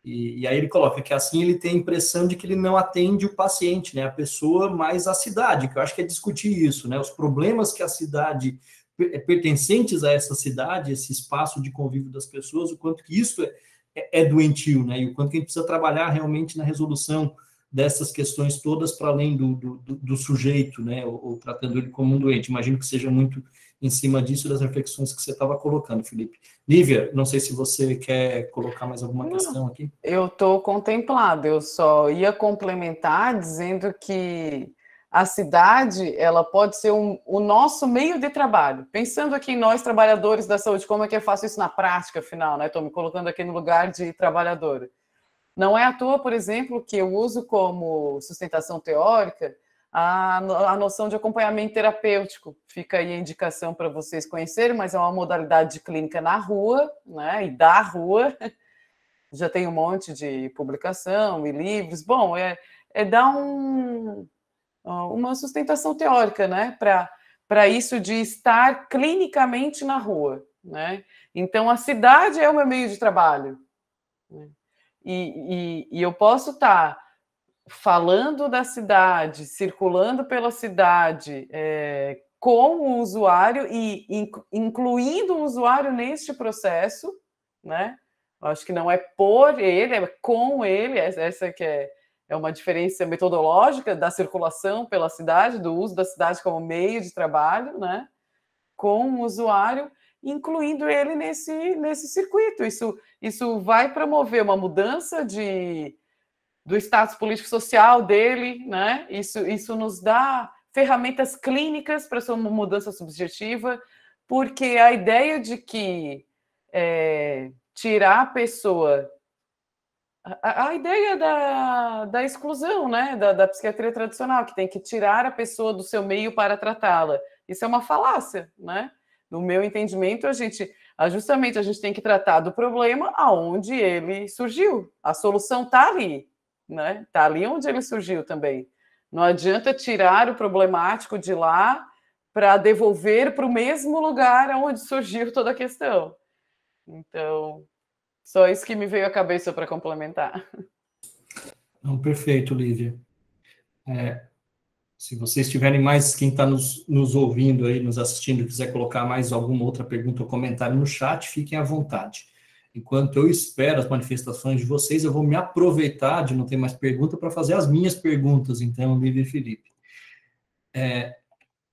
E aí ele coloca que assim ele tem a impressão de que ele não atende o paciente, né? A pessoa, mais a cidade, que eu acho que é discutir isso, né? Os problemas que a cidade, pertencentes a essa cidade, esse espaço de convívio das pessoas, o quanto que isso é doentio, né? E o quanto que a gente precisa trabalhar realmente na resolução dessas questões todas para além do sujeito, né? Ou tratando ele como um doente. Imagino que seja muito em cima disso, das reflexões que você estava colocando, Felipe. Lívia, não sei se você quer colocar mais alguma questão aqui. Eu estou contemplada, eu só ia complementar dizendo que a cidade, ela pode ser o nosso meio de trabalho. Pensando aqui em nós, trabalhadores da saúde, como é que eu faço isso na prática, afinal, né? Estou me colocando aqui no lugar de trabalhadora. Não é à toa, por exemplo, que eu uso como sustentação teórica a noção de acompanhamento terapêutico. Fica aí a indicação para vocês conhecerem, mas é uma modalidade de clínica na rua, né? E da rua. Já tem um monte de publicação e livros. Bom, dar uma sustentação teórica, né? Para isso de estar clinicamente na rua, né? Então, a cidade é o meu meio de trabalho. Né? E eu posso estar falando da cidade, circulando pela cidade com o usuário e incluindo o usuário neste processo, né? Acho que não é por ele, é com ele. Essa que é uma diferença metodológica da circulação pela cidade, do uso da cidade como meio de trabalho, né? Com o usuário, incluindo ele nesse circuito. Isso vai promover uma mudança do status político-social dele, né? Isso nos dá ferramentas clínicas para essa mudança subjetiva, porque a ideia de que tirar a pessoa... A ideia da exclusão, né? Da psiquiatria tradicional, que tem que tirar a pessoa do seu meio para tratá-la. Isso é uma falácia, né? No meu entendimento, justamente a gente tem que tratar do problema aonde ele surgiu. A solução está ali, né? Está ali onde ele surgiu também. Não adianta tirar o problemático de lá para devolver para o mesmo lugar onde surgiu toda a questão. Então, só isso que me veio à cabeça para complementar. Não, perfeito, Lívia. Se vocês tiverem mais, quem está nos ouvindo aí, nos assistindo, quiser colocar mais alguma outra pergunta ou comentário no chat, fiquem à vontade. Enquanto eu espero as manifestações de vocês, eu vou me aproveitar de não ter mais pergunta para fazer as minhas perguntas, então, Lívia e Felipe.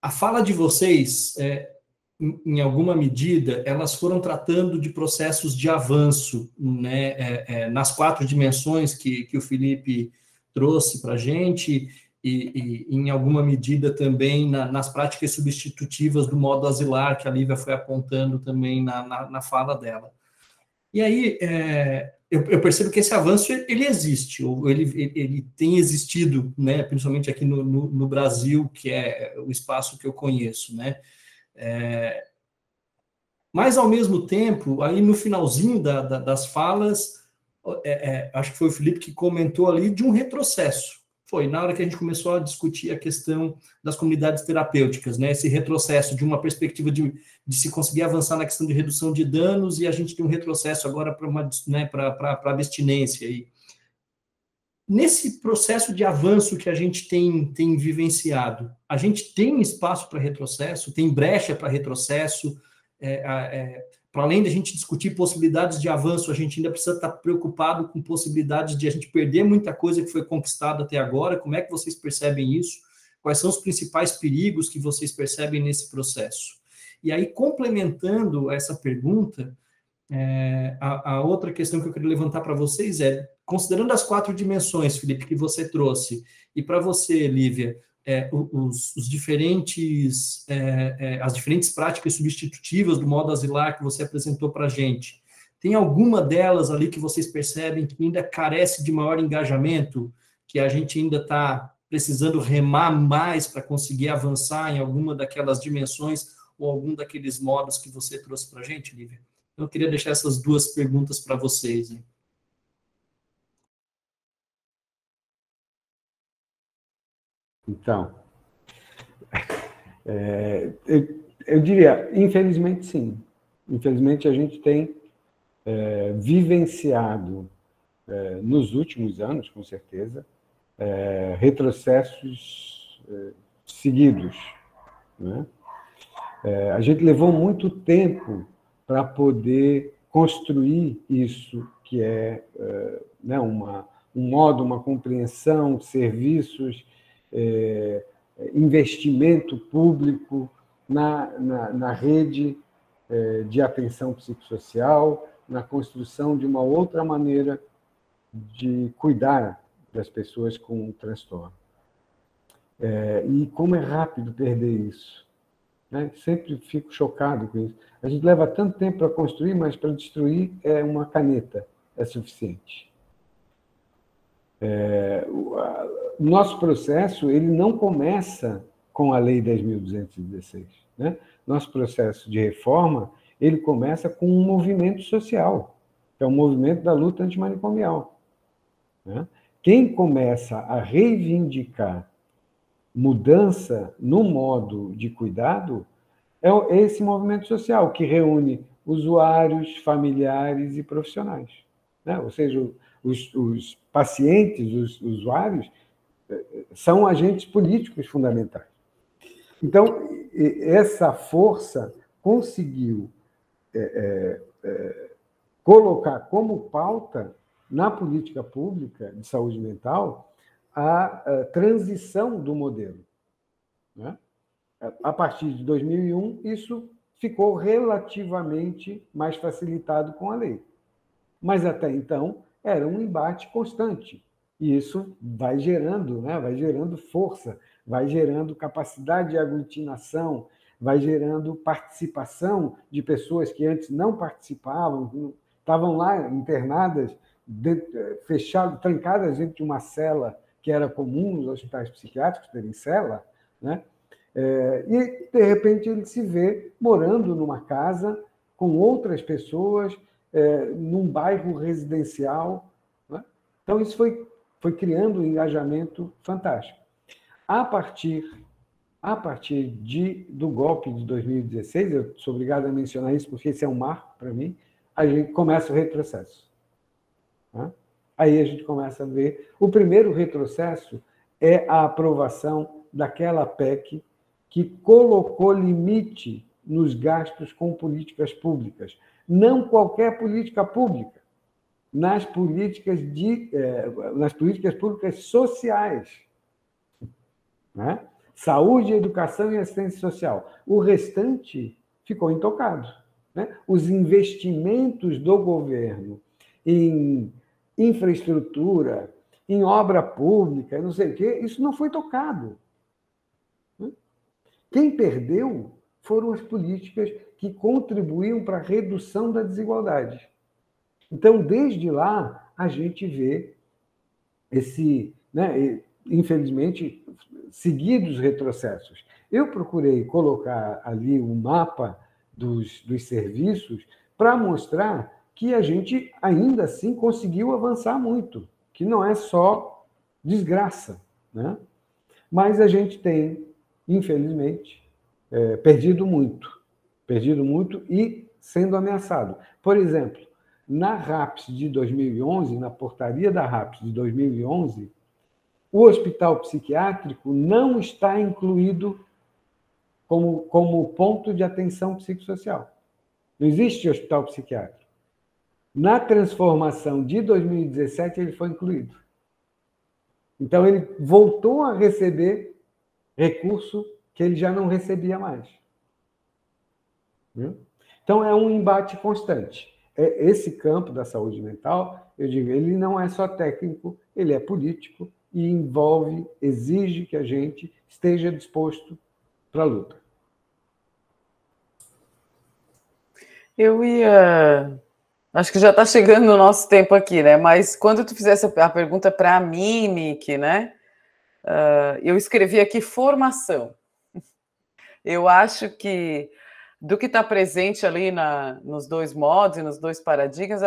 A fala de vocês, em alguma medida, elas foram tratando de processos de avanço, né, nas 4 dimensões que o Felipe trouxe para a gente, e em alguma medida também nas práticas substitutivas do modo asilar, que a Lívia foi apontando também na fala dela. E aí, eu percebo que esse avanço, ele existe, ou ele tem existido, né, principalmente aqui no Brasil, que é o espaço que eu conheço, né? Mas, ao mesmo tempo, aí no finalzinho das falas, acho que foi o Felipe que comentou ali de um retrocesso, Foi na hora que a gente começou a discutir a questão das comunidades terapêuticas, né? Esse retrocesso de uma perspectiva de se conseguir avançar na questão de redução de danos, e a gente tem um retrocesso agora para uma, né, para abstinência. E nesse processo de avanço que a gente tem vivenciado, a gente tem espaço para retrocesso, tem brecha para retrocesso, para além de a gente discutir possibilidades de avanço, a gente ainda precisa estar preocupado com possibilidades de a gente perder muita coisa que foi conquistada até agora. Como é que vocês percebem isso? Quais são os principais perigos que vocês percebem nesse processo? E aí, complementando essa pergunta, a outra questão que eu queria levantar para vocês é, considerando as 4 dimensões, Felipe, que você trouxe, e para você, Lívia, as diferentes práticas substitutivas do modo asilar que você apresentou para a gente, tem alguma delas ali que vocês percebem que ainda carece de maior engajamento, que a gente ainda está precisando remar mais para conseguir avançar em alguma daquelas dimensões ou algum daqueles modos que você trouxe para a gente, Lívia? Eu queria deixar essas 2 perguntas para vocês, hein? Então, eu diria, infelizmente, sim. Infelizmente, a gente tem vivenciado, nos últimos anos, com certeza, retrocessos seguidos, né? A gente levou muito tempo para poder construir isso, que é né, um modo, uma compreensão, serviços, investimento público na rede de atenção psicossocial, na construção de uma outra maneira de cuidar das pessoas com transtorno. E como é rápido perder isso, né? Sempre fico chocado com isso. A gente leva tanto tempo para construir, mas para destruir uma caneta é suficiente. O nosso processo ele não começa com a Lei 10.216, né? Nosso processo de reforma ele começa com um movimento social, que é o movimento da luta antimanicomial, né? Quem começa a reivindicar mudança no modo de cuidado é esse movimento social, que reúne usuários, familiares e profissionais, né? Ou seja, os pacientes, os usuários, são agentes políticos fundamentais. Então, essa força conseguiu colocar como pauta na política pública de saúde mental a transição do modelo, né? A partir de 2001, isso ficou relativamente mais facilitado com a lei. Mas, até então, era um embate constante. E isso vai gerando, né? Vai gerando força, vai gerando capacidade de aglutinação, vai gerando participação de pessoas que antes não participavam, estavam lá internadas, fechadas, trancadas dentro de uma cela, que era comum nos hospitais psiquiátricos terem cela, né? E, de repente, ele se vê morando numa casa com outras pessoas, num bairro residencial, né? Então, isso foi criando um engajamento fantástico. A partir do golpe de 2016, eu sou obrigado a mencionar isso porque esse é um marco para mim, a gente começa o retrocesso, né? Aí a gente começa a ver... O primeiro retrocesso é a aprovação daquela PEC que colocou limite nos gastos com políticas públicas. Não qualquer política pública, nas políticas públicas sociais, né? Saúde, educação e assistência social. O restante ficou intocado, né? Os investimentos do governo em infraestrutura, em obra pública, não sei o quê, isso não foi tocado. Quem perdeu foram as políticas que contribuíam para a redução da desigualdade. Então, desde lá, a gente vê né, infelizmente, seguidos retrocessos. Eu procurei colocar ali um mapa dos serviços para mostrar que a gente, ainda assim, conseguiu avançar muito, que não é só desgraça, né? Mas a gente tem, infelizmente, perdido muito e sendo ameaçado. Por exemplo, na RAPS de 2011, na portaria da RAPS de 2011, o hospital psiquiátrico não está incluído como ponto de atenção psicossocial. Não existe hospital psiquiátrico. Na transformação de 2017, ele foi incluído. Então, ele voltou a receber recurso que ele já não recebia mais. Então, é um embate constante. Esse campo da saúde mental, eu digo, ele não é só técnico, ele é político e exige que a gente esteja disposto para a luta. Acho que já está chegando no nosso tempo aqui, né? Mas quando tu fizesse a pergunta para mim, Mick, né? Eu escrevi aqui formação. Eu acho que do que está presente ali nos dois modos e nos dois paradigmas,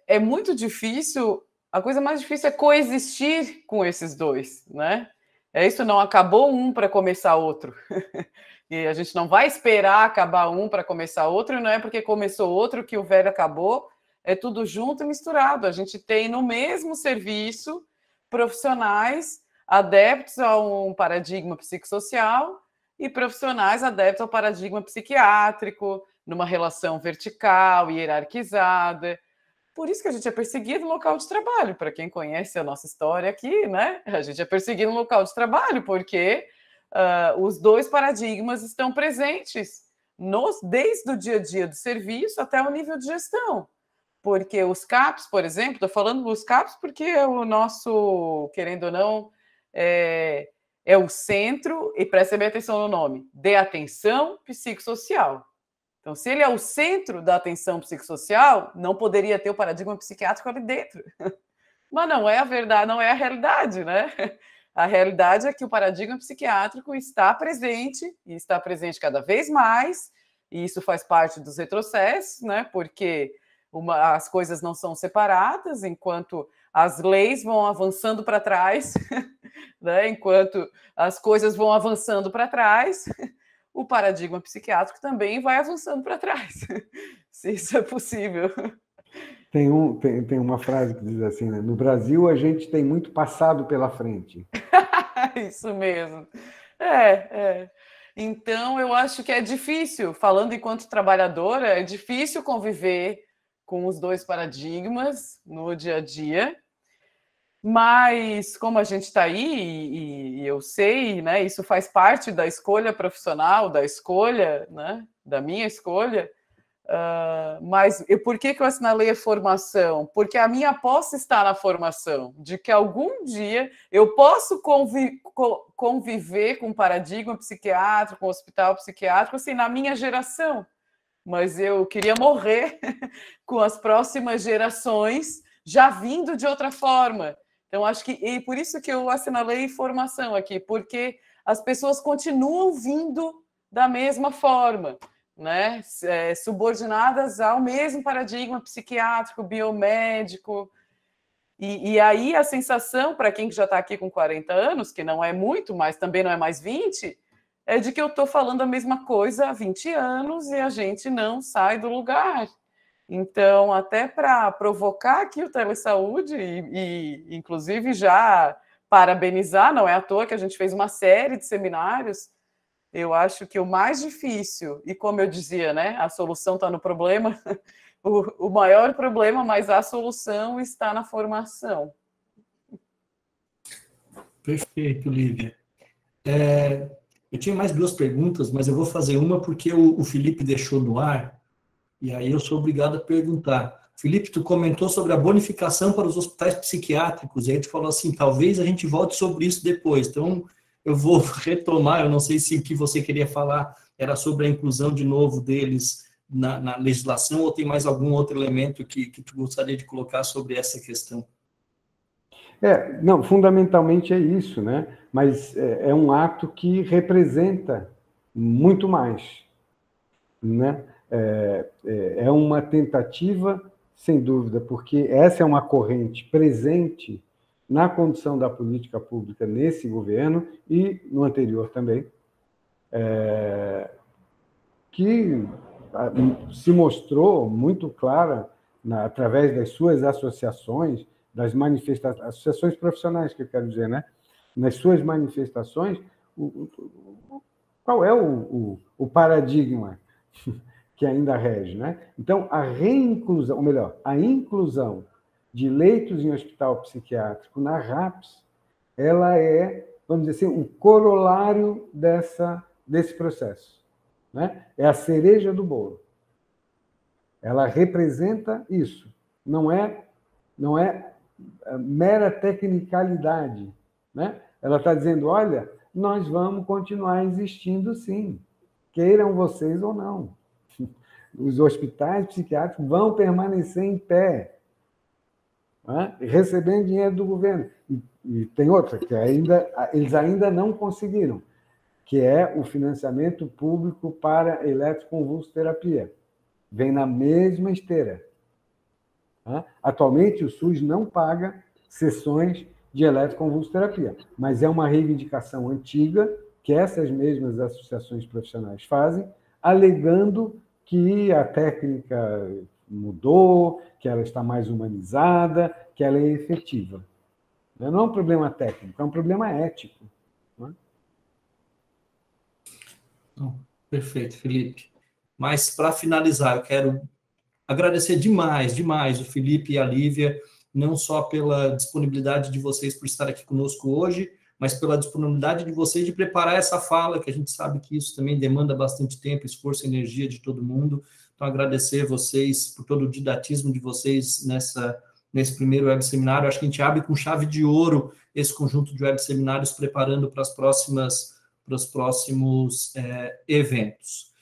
é muito difícil. A coisa mais difícil é coexistir com esses dois, né? Isso não acabou um para começar outro. E a gente não vai esperar acabar um para começar outro, e não é porque começou outro que o velho acabou, é tudo junto e misturado. A gente tem no mesmo serviço profissionais adeptos a um paradigma psicossocial e profissionais adeptos ao paradigma psiquiátrico, numa relação vertical e hierarquizada. Por isso que a gente é perseguido no local de trabalho. Para quem conhece a nossa história aqui, né? A gente é perseguido no local de trabalho, porque os dois paradigmas estão presentes desde o dia a dia do serviço até o nível de gestão. Porque os CAPs, por exemplo, estou falando dos CAPs porque o nosso, querendo ou não, é o centro, e prestem bem atenção no nome, de atenção psicossocial. Então, se ele é o centro da atenção psicossocial, não poderia ter o paradigma psiquiátrico ali dentro. Mas não é a verdade, não é a realidade, né? A realidade é que o paradigma psiquiátrico está presente, e está presente cada vez mais, e isso faz parte dos retrocessos, né? Porque as coisas não são separadas, enquanto as leis vão avançando para trás, né? Enquanto as coisas vão avançando para trás, o paradigma psiquiátrico também vai avançando para trás, se isso é possível. Tem uma frase que diz assim, né? No Brasil, a gente tem muito passado pela frente. Isso mesmo. Então, eu acho que é difícil, falando enquanto trabalhadora, é difícil conviver com os dois paradigmas no dia a dia, mas como a gente está aí, e eu sei, né, isso faz parte da escolha profissional, da escolha, né, da minha escolha, mas por que eu assinalei a formação? Porque a minha aposta está na formação, de que algum dia eu posso conviver com um paradigma psiquiátrico, com um hospital psiquiátrico, assim, na minha geração, mas eu queria morrer com as próximas gerações já vindo de outra forma. Então, acho que, e por isso que eu assinalei formação aqui, porque as pessoas continuam vindo da mesma forma, né? Subordinadas ao mesmo paradigma psiquiátrico, biomédico. E aí a sensação, para quem já está aqui com 40 anos, que não é muito, mas também não é mais 20, é de que eu estou falando a mesma coisa há 20 anos e a gente não sai do lugar. Então, até para provocar aqui o Telesaúde e, inclusive, já parabenizar, não é à toa que a gente fez uma série de seminários, eu acho que o mais difícil, e como eu dizia, né, a solução está no problema, o maior problema, mas a solução está na formação. Perfeito, Lívia. Eu tinha mais duas perguntas, mas eu vou fazer uma porque o Felipe deixou no ar, e aí eu sou obrigado a perguntar. Felipe, tu comentou sobre a bonificação para os hospitais psiquiátricos, e aí tu falou assim, talvez a gente volte sobre isso depois. Então, eu vou retomar, eu não sei se o que você queria falar era sobre a inclusão de novo deles na legislação, ou tem mais algum outro elemento que tu gostaria de colocar sobre essa questão? Não, fundamentalmente é isso, né? Mas é um ato que representa muito mais, né? É uma tentativa, sem dúvida, porque essa é uma corrente presente na condução da política pública nesse governo e no anterior também, que se mostrou muito clara através das suas associações, das manifestações, associações profissionais, que eu quero dizer, né? Nas suas manifestações, qual é o paradigma que ainda rege, né? Então, a reinclusão, ou melhor, a inclusão de leitos em hospital psiquiátrico na RAPS, ela é, vamos dizer assim, um corolário desse processo, né? É a cereja do bolo. Ela representa isso. Não é mera tecnicalidade, né? Ela está dizendo, olha, nós vamos continuar existindo sim, queiram vocês ou não. Os hospitais psiquiátricos vão permanecer em pé, né? Recebendo dinheiro do governo. E tem outra, que eles ainda não conseguiram, que é o financiamento público para eletroconvulsoterapia. Vem na mesma esteira. Atualmente, o SUS não paga sessões de eletroconvulsoterapia, mas é uma reivindicação antiga que essas mesmas associações profissionais fazem, alegando que a técnica mudou, que ela está mais humanizada, que ela é efetiva. Não é um problema técnico, é um problema ético. Perfeito, Felipe. Mas, para finalizar, eu quero agradecer demais o Felipe e a Lívia, não só pela disponibilidade de vocês por estar aqui conosco hoje, mas pela disponibilidade de vocês de preparar essa fala, que a gente sabe que isso também demanda bastante tempo, esforço e energia de todo mundo. Então, agradecer vocês por todo o didatismo de vocês nesse primeiro web seminário. Acho que a gente abre com chave de ouro esse conjunto de web seminários, preparando para os próximos eventos.